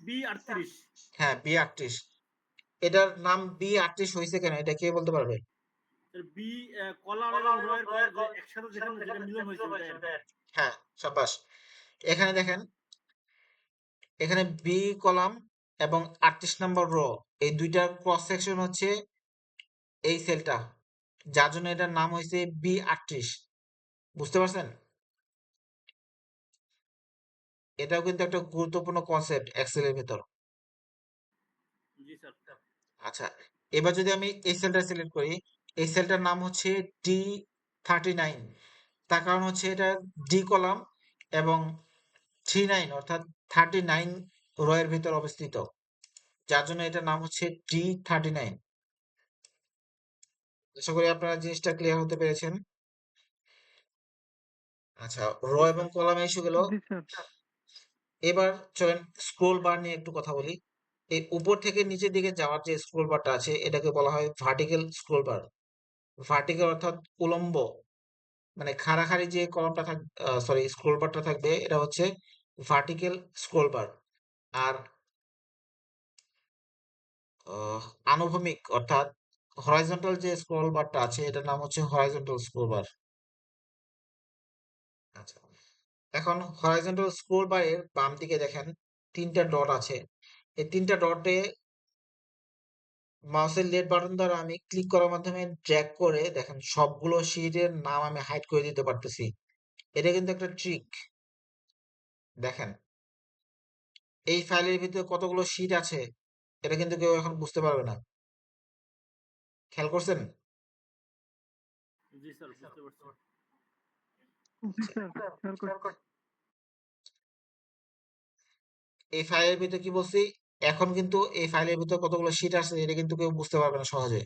বি 38। হ্যাঁ, B38। এটার নাম B38 হয়েছে কেন? এটা কে বলতে পারবে? স্যার বি কলাম এবং রয়ের যে একসাথে যেখানে যেটা মিলন হয়েছে ওটাই আর কি। হ্যাঁ, সাব্বাস। এখানে দেখেন, এখানে বি কলাম এবং 38 নম্বর র, এই দুইটার ক্রস সেকশন হচ্ছে এই সেলটা, যার জন্য এটার নাম হয়েছে B38। বুঝতে পারছেন? এটাও কিন্তু একটা গুরুত্বপূর্ণ কনসেপ্ট এক্সেলের ভেতর। জি স্যার। আচ্ছা, এবার যদি আমি এই সেলটা সিলেক্ট করি, এই সেলটার নাম হচ্ছে D39। তার কারণ হচ্ছে এটা ডি কলাম এবং 39 অর্থাৎ 39 রয়ের ভিতর অবস্থিত, যার জন্য এটার নাম হচ্ছে D39। আশা করি আপনারা জিনিসটা ক্লিয়ার হতে পেরেছেন। আচ্ছা, র জি এবং স্যার। কলামে এসে গেল। জি স্যার। এবার চলেন স্ক্রোল বার নিয়ে একটু কথা বলি। এই উপর থেকে নিচের দিকে যাওয়ার যে স্ক্রোল বারটা আছে এটাকে বলা হয় ভার্টিক্যাল স্ক্রোল বার। ভার্টিক্যাল অর্থাৎ উলম্ব, মানে খাড়াখাড়ি যে কলামটা থাক, সরি স্ক্রোল বারটা থাকবে এটা হচ্ছে ভার্টিক্যাল স্ক্রোল বার। আর আহ, আনুভূমিক অর্থাৎ হরাইজন্টাল যে স্ক্রোল বারটা আছে এটার নাম হচ্ছে হরাইজন্টাল স্ক্রোল বার। আচ্ছা, এখন হরাইজন্টাল স্ক্রোল বারের বাম দিকে দেখেন তিনটা ডট আছে। এই তিনটা ডটে মাউসের লেফট বাটন দ্বারা আমি ক্লিক করার মাধ্যমে ড্র্যাগ করে দেখেন সবগুলো শীটের নাম আমি হাইড করে দিতে পারতেছি। এটা কিন্তু একটা ট্রিক। দেখেন এই ফাইলের ভিতরে কতগুলো শীট আছে এটা কিন্তু কেউ এখন বুঝতে পারবে না। খেয়াল করছেন? জি স্যার বুঝতে পারছি। জি স্যার খেয়াল করছি। এই ফাইলের ভিতরে কি বলছি, এখন কিন্তু এই ফাইলের ভিতরে কতগুলো শীট আছে এটা কিন্তু কেউ বুঝতে পারবে না সহজে।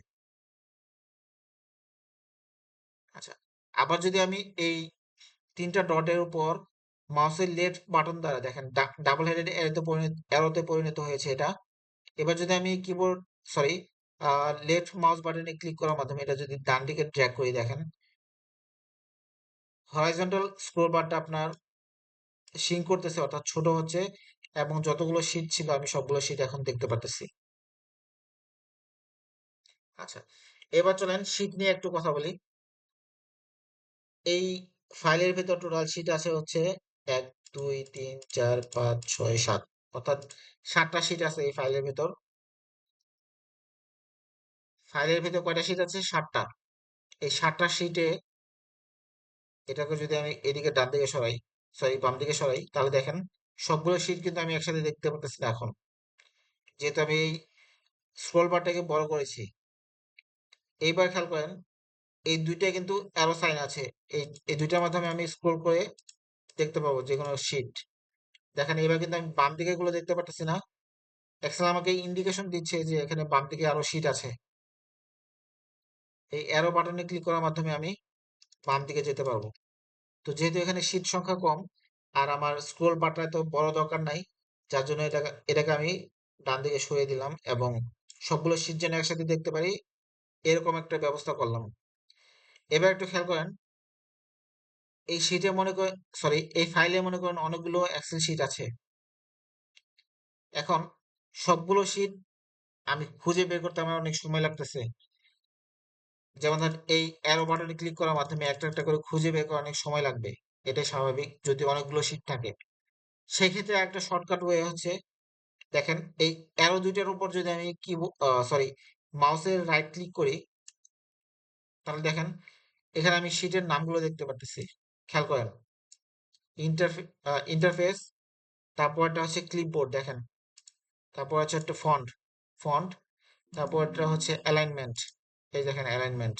আচ্ছা, আবার যদি আমি এই তিনটা ডটের উপর মাউসের লেফট বাটন দ্বারা দেখেন ডাবল হেডেড অ্যারোতে পরিণত হয়েছে এটা। এবার যদি আমি কিবোর্ড, সরি, লেফট মাউস বাটনে ক্লিক করার মাধ্যমে এটা যদি ডান দিকে ড্র্যাগ করি, দেখেন হরাইজন্টাল স্ক্রোল বারটা আপনার সিঙ্ক করতেছে অর্থাৎ ছোট হচ্ছে, এবং যতগুলো শীট ছিল আমি সবগুলো শীট এখন দেখতে পারতেছি। আচ্ছা, এবার চলেন শীট নিয়ে একটু কথা বলি। এই ফাইলের ভেতর টোটাল শীট আছে হচ্ছে 1 2 3 4 5 6 7, অর্থাৎ 7টা শীট আছে এই ফাইলের ভেতর। ফাইলের ভেতর কয়টা শীট আছে? 7টা। এই 7টা শীটে এটাকে যদি আমি এদিকে ডান দিকে সরাই, সরি বাম দিকে সরাই, তাহলে দেখেন সবগুলো শীট কিন্তু আমি একসাথে দেখতে পারতেছি না এখন, যেহেতু আমি এই স্ক্রোল বারটাকে বড় করেছি। এইবার খেয়াল করেন এই দুইটা কিন্তু অ্যারো সাইন আছে, এই এই দুইটার মাধ্যমে আমি স্ক্রোল করে দেখতে পাবো যে কোনো শীট। দেখেন এবার কিন্তু আমি বাম দিকে গুলো দেখতে পারতেছি না। এক্সেল আমাকে ইন্ডিকেশন দিচ্ছে যে এখানে বাম দিকে আরো শীট আছে। এই অ্যারো বাটনে ক্লিক করার মাধ্যমে আমি বাম দিকে যেতে পারবো। তো যেহেতু এখানে শীট সংখ্যা কম আর আমার স্ক্রোল বারটা তো বড় দরকার নাই, যার জন্য এটাকে আমি ডান দিকে সরিয়ে দিলাম এবং সবগুলো শীট যেন একসাথে দেখতে পারি এরকম একটা ব্যবস্থা করলাম। এবার একটু খেয়াল করেন এই শীটে মনে করেন, সরি এই ফাইলে মনে করেন অনেকগুলো এক্সেল শীট আছে। এখন সবগুলো শীট আমি খুঁজে বের করতে আমার অনেক সময় লাগতেছে। যেমন ধরেন এই অ্যারো বাটনে ক্লিক করার মাধ্যমে একটা একটা করে খুঁজে বের করা অনেক সময় লাগবে, এটাই স্বাভাবিক যদি অনেকগুলো শীট থাকে। সেই ক্ষেত্রে একটা শর্টকাট ওয়ে হচ্ছে, দেখেন এই অ্যারো দুইটার উপর যদি আমি সরি মাউসের রাইট ক্লিক করি, তাহলে দেখেন এখানে আমি শীটের নামগুলো দেখতে পারতেছি। খেয়াল করেন ইন্টারফেস, তারপর একটা হচ্ছে ক্লিপবোর্ড দেখেন, তারপর হচ্ছে একটা ফন্ট, ফন্ট, তারপর একটা হচ্ছে অ্যালাইনমেন্ট, এই দেখেন অ্যালাইনমেন্ট,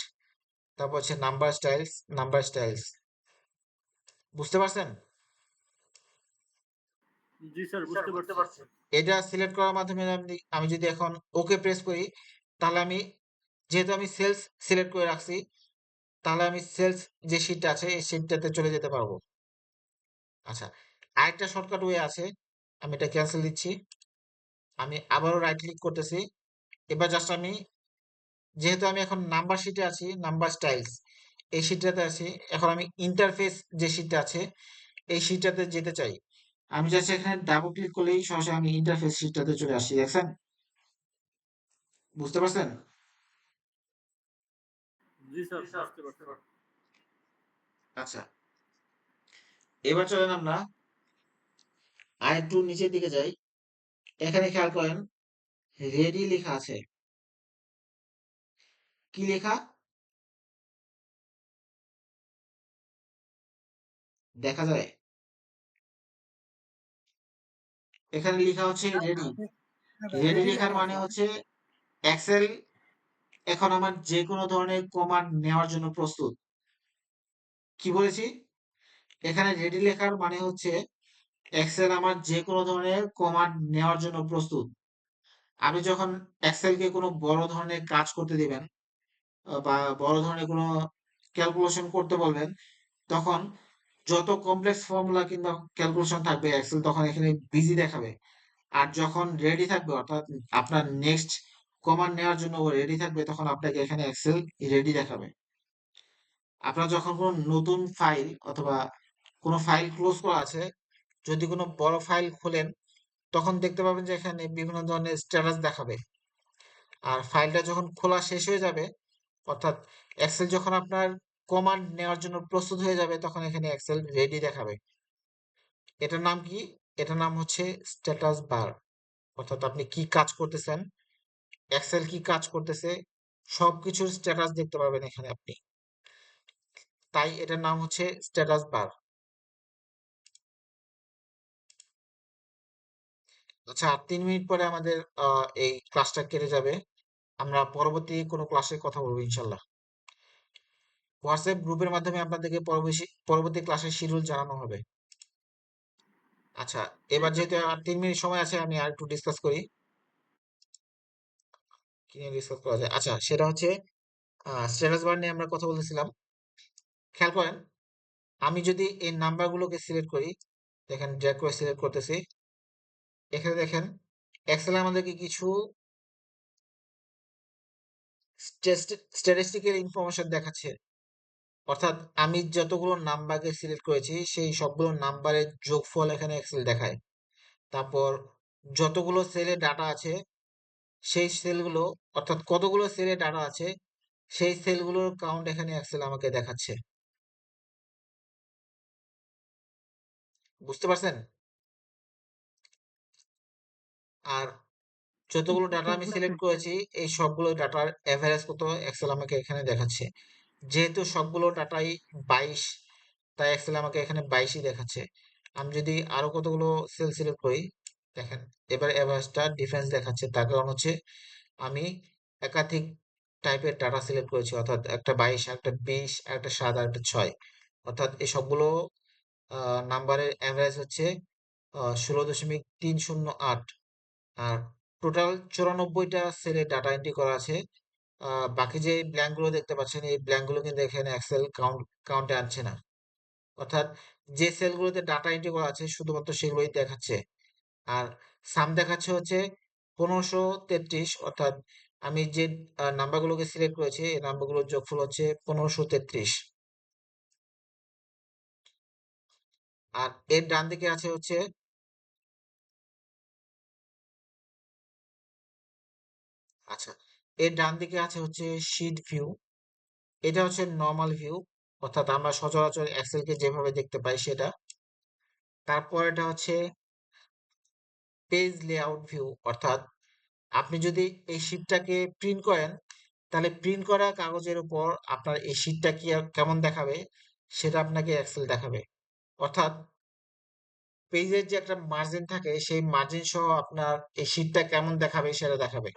তারপর হচ্ছে নাম্বার স্টাইলস, নাম্বার স্টাইলস। বুঝতে পারছেন? জি স্যার, বুঝতে পারছি। এটা সিলেক্ট করার মাধ্যমে আমি যদি এখন ওকে প্রেস করি, তাহলে যেহেতু আমি সেলস সিলেক্ট করে রাখছি, তাহলে আমি সেলস যে শিটটা আছে এই শিটটাতে চলে যেতে পারবো। আচ্ছা, আরেকটা শর্টকাট ওয়ে আছে, আমি এটা ক্যান্সেল দিচ্ছি। আমি আবারও রাইট ক্লিক করতেছি। এবার জাস্ট যেহেতু আমি এখন নাম্বার শিটে আছি, নাম্বার স্টাইলস এই শিটটাতে আছি, এখন আমি ইন্টারফেস যে শিটটা আছে এই শিটটাতে যেতে চাই। আমি জাস্ট এখানে ডাবল ক্লিক করলেই সরাসরি আমি ইন্টারফেস শিটটাতে চলে আসছি, দেখছেন? বুঝতে পারছেন? জি স্যার, বুঝতে পারছি। আচ্ছা, এবার চলেন আমরা আর একটু নিচের দিকে যাই। এখানে খেয়াল করেন রেডি লেখা আছে। কি লেখা? দেখা যায়? এখানে লেখা হচ্ছে রেডি। রেডি লেখার মানে হচ্ছে এক্সেল এখন আমার যে কোনো ধরনের কমান্ড নেওয়ার জন্য প্রস্তুত। কি বলেছি? এখানে রেডি লেখার মানে হচ্ছে এক্সেল আমার যে কোনো ধরনের কমান্ড নেওয়ার জন্য প্রস্তুত। আপনি যখন এক্সেলকে কোনো বড় ধরনের কাজ করতে দিবেন বা বড় ধরনের কোনো ক্যালকুলেশন করতে বলবেন, তখন যত কমপ্লেক্স ফর্মুলা কিংবা ক্যালকুলেশন থাকবে এক্সেল তখন এখানে বিজি দেখাবে। আর যখন রেডি থাকবে অর্থাৎ আপনার নেক্সট কমান্ড নেওয়ার জন্য ও রেডি থাকবে, তখন আপনাকে এখানে এক্সেল রেডি দেখাবে। আপনার যখন কোনো নতুন ফাইল অথবা কোনো ফাইল ক্লোজ করা আছে, যদি কোনো বড় ফাইল খোলেন, তখন দেখতে পাবেন যে এখানে বিভিন্ন ধরনের স্ট্যাটাস দেখাবে। আর ফাইলটা যখন খোলা শেষ হয়ে যাবে, অর্থাৎ এক্সেল যখন আপনার কমান্ড নেওয়ার জন্য প্রস্তুত হয়ে যাবে, তখন এখানে এক্সেল রেডি দেখাবে। এটার নাম কি? এটার নাম হচ্ছে স্ট্যাটাস বার। অর্থাৎ আপনি কি কাজ করতেছেন, এক্সেল কি কাজ করতেছে, সবকিছুর স্ট্যাটাস দেখতে পাবেন এখানে আপনি। তাই এটার নাম হচ্ছে স্ট্যাটাস বার। আচ্ছা, 3 মিনিট পরে আমাদের এই ক্লাসটা কেটে যাবে। আমরা পরবর্তী কোনো ক্লাসে কথা বলবো ইনশাল্লাহ। হোয়াটসঅ্যাপ গ্রুপের মাধ্যমে আপনাদেরকে পরবর্তী ক্লাসের শিডিউল জানানো হবে। আচ্ছা, এবার ঠিক যেহেতু আছে। আর 3 মিনিট সময় আছে, আমি আর একটু ডিসকাস করি। কি নিয়ে ডিসকাস করা যায়? আচ্ছা, সেটা হচ্ছে স্ট্যাটাস বার নিয়ে আমরা কথা বলতেছিলাম। খেয়াল করেন, আমি যদি এই নাম্বারগুলোকে সিলেক্ট করি, দেখেন ড্র্যাগ করে সিলেক্ট করতেছি। এখানে দেখেন এক্সেল আমাদেরকে কিছু স্ট্যাটিস্টিক্যাল ইনফরমেশন দেখাচ্ছে। অর্থাৎ আমি যতগুলো নাম্বারকে সিলেক্ট করেছি সেই সবগুলো নাম্বারের যোগফল এখানে এক্সেল দেখায়। তারপর যতগুলো সেলে ডাটা আছে সেই সেলগুলো, অর্থাৎ কতগুলো সেলে ডাটা আছে সেই সেলগুলোর কাউন্ট এখানে এক্সেল আমাকে দেখাচ্ছে। বুঝতে পারছেন? আর যতগুলো ডাটা স্যার আমি বুঝছি। সিলেক্ট করেছি এই সবগুলো ডাটার এভারেজ কত এক্সেল আমাকে এখানে দেখাচ্ছে। যেহেতু সবগুলো ডাটাই 22, তাই এক্সেল আমাকে এখানে 22ই দেখাচ্ছে। আমি যদি আরো কতগুলো সেল সিলেক্ট করি, দেখেন এবার এভারেজটা ডিফারেন্স দেখাচ্ছে। তার কারণ হচ্ছে আমি একাধিক টাইপের ডাটা সিলেক্ট করেছি, অর্থাৎ একটা 22, একটা 20, একটা 7 আর একটা 6। অর্থাৎ এই সবগুলো নাম্বারের এভারেজ হচ্ছে 16.308। আর টোটাল 94টা সেলে ডাটা এন্ট্রি করা আছে। বাকি যে ব্ল্যাঙ্ক গুলো দেখতে পাচ্ছেন এই ব্ল্যাঙ্ক গুলো কিন্তু এখানে এক্সেল কাউন্টে আনছে না। অর্থাৎ যে সেলগুলোতে ডাটা এন্ট্রি করা আছে শুধুমাত্র সেগুলোই দেখাচ্ছে। আর সাম দেখাচ্ছে হচ্ছে 1533। অর্থাৎ আমি যে নাম্বারগুলোকে সিলেক্ট করেছি এই নাম্বারগুলোর যোগফল হচ্ছে 1533। আর এর ডান দিকে আছে হচ্ছে, আচ্ছা, এর ডান দিকে আছে হচ্ছে শিট ভিউ। এটা হচ্ছে নর্মাল ভিউ, অর্থাৎ আমরা সচরাচর এক্সেলকে যেভাবে দেখতে পাই সেটা। তারপর এটা হচ্ছে পেজ লেআউট ভিউ, অর্থাৎ আপনি যদি এই শীটটাকে প্রিন্ট করেন, তাহলে প্রিন্ট করা কাগজের উপর আপনার এই শীটটা কেমন দেখাবে সেটা আপনাকে এক্সেল দেখাবে। অর্থাৎ পেজের যে একটা মার্জিন থাকে সেই মার্জিন সহ আপনার এই শীটটা কেমন দেখাবে সেটা দেখাবে।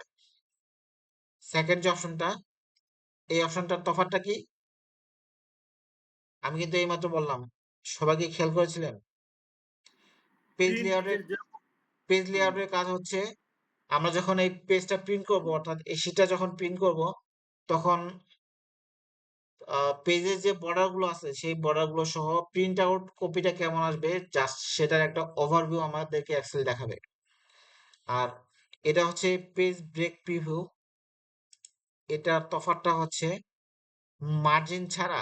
সেকেন্ড যে অপশনটা, এই অপশনটার তফাৎটা কি? আমি কিন্তু এইমাত্র বললাম, সবাই কি খেয়াল করেছিলেন? পেজ প্রিন্ট লেআউটের হুম কাজ হচ্ছে আমরা যখন এই পেজটা প্রিন্ট করব, অর্থাৎ এই শীটটা যখন প্রিন্ট করব, তখন পেজের যে বর্ডার গুলো আছে সেই বর্ডার গুলো সহ প্রিন্ট আউট কপিটা কেমন আসবে জাস্ট সেটার একটা ওভারভিউ আমাদেরকে এক্সেল দেখাবে। আর এটা হচ্ছে পেজ ব্রেক প্রিভিউ। এটার তফাৎটা হচ্ছে মার্জিন ছাড়া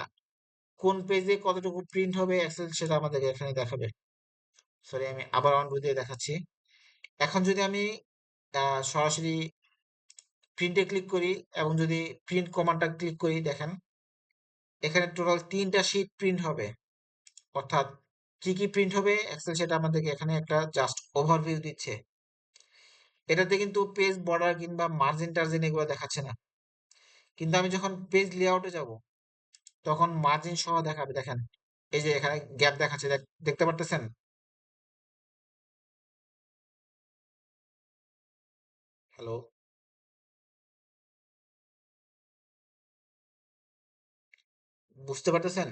কোন পেজে কতটুকু প্রিন্ট হবে এক্সেল সেটা আমাদেরকে এখানে দেখাবে। সরি, আমি আবার অন দিয়ে দেখাচ্ছি। এখন যদি আমি সরাসরি প্রিন্টে ক্লিক করি এবং যদি প্রিন্ট কমান্ডটা ক্লিক করি, দেখেন এখানে টোটাল 3টা শীট প্রিন্ট হবে। অর্থাৎ কি কি প্রিন্ট হবে এক্সেল সেটা আমাদেরকে এখানে একটা জাস্ট ওভারভিউ দিচ্ছে। এটাতে কিন্তু পেজ বর্ডার কিংবা মার্জিন টার্জিন এগুলো দেখাচ্ছে না। কিন্তু আমি যখন পেজ লেআউটে যাব তখন মার্জিন সহ দেখাবে। দেখেন এই যে এখানে গ্যাপ দেখাচ্ছে, দেখতে পারতেছেন? হ্যালো, বুঝতে পারতেছেন?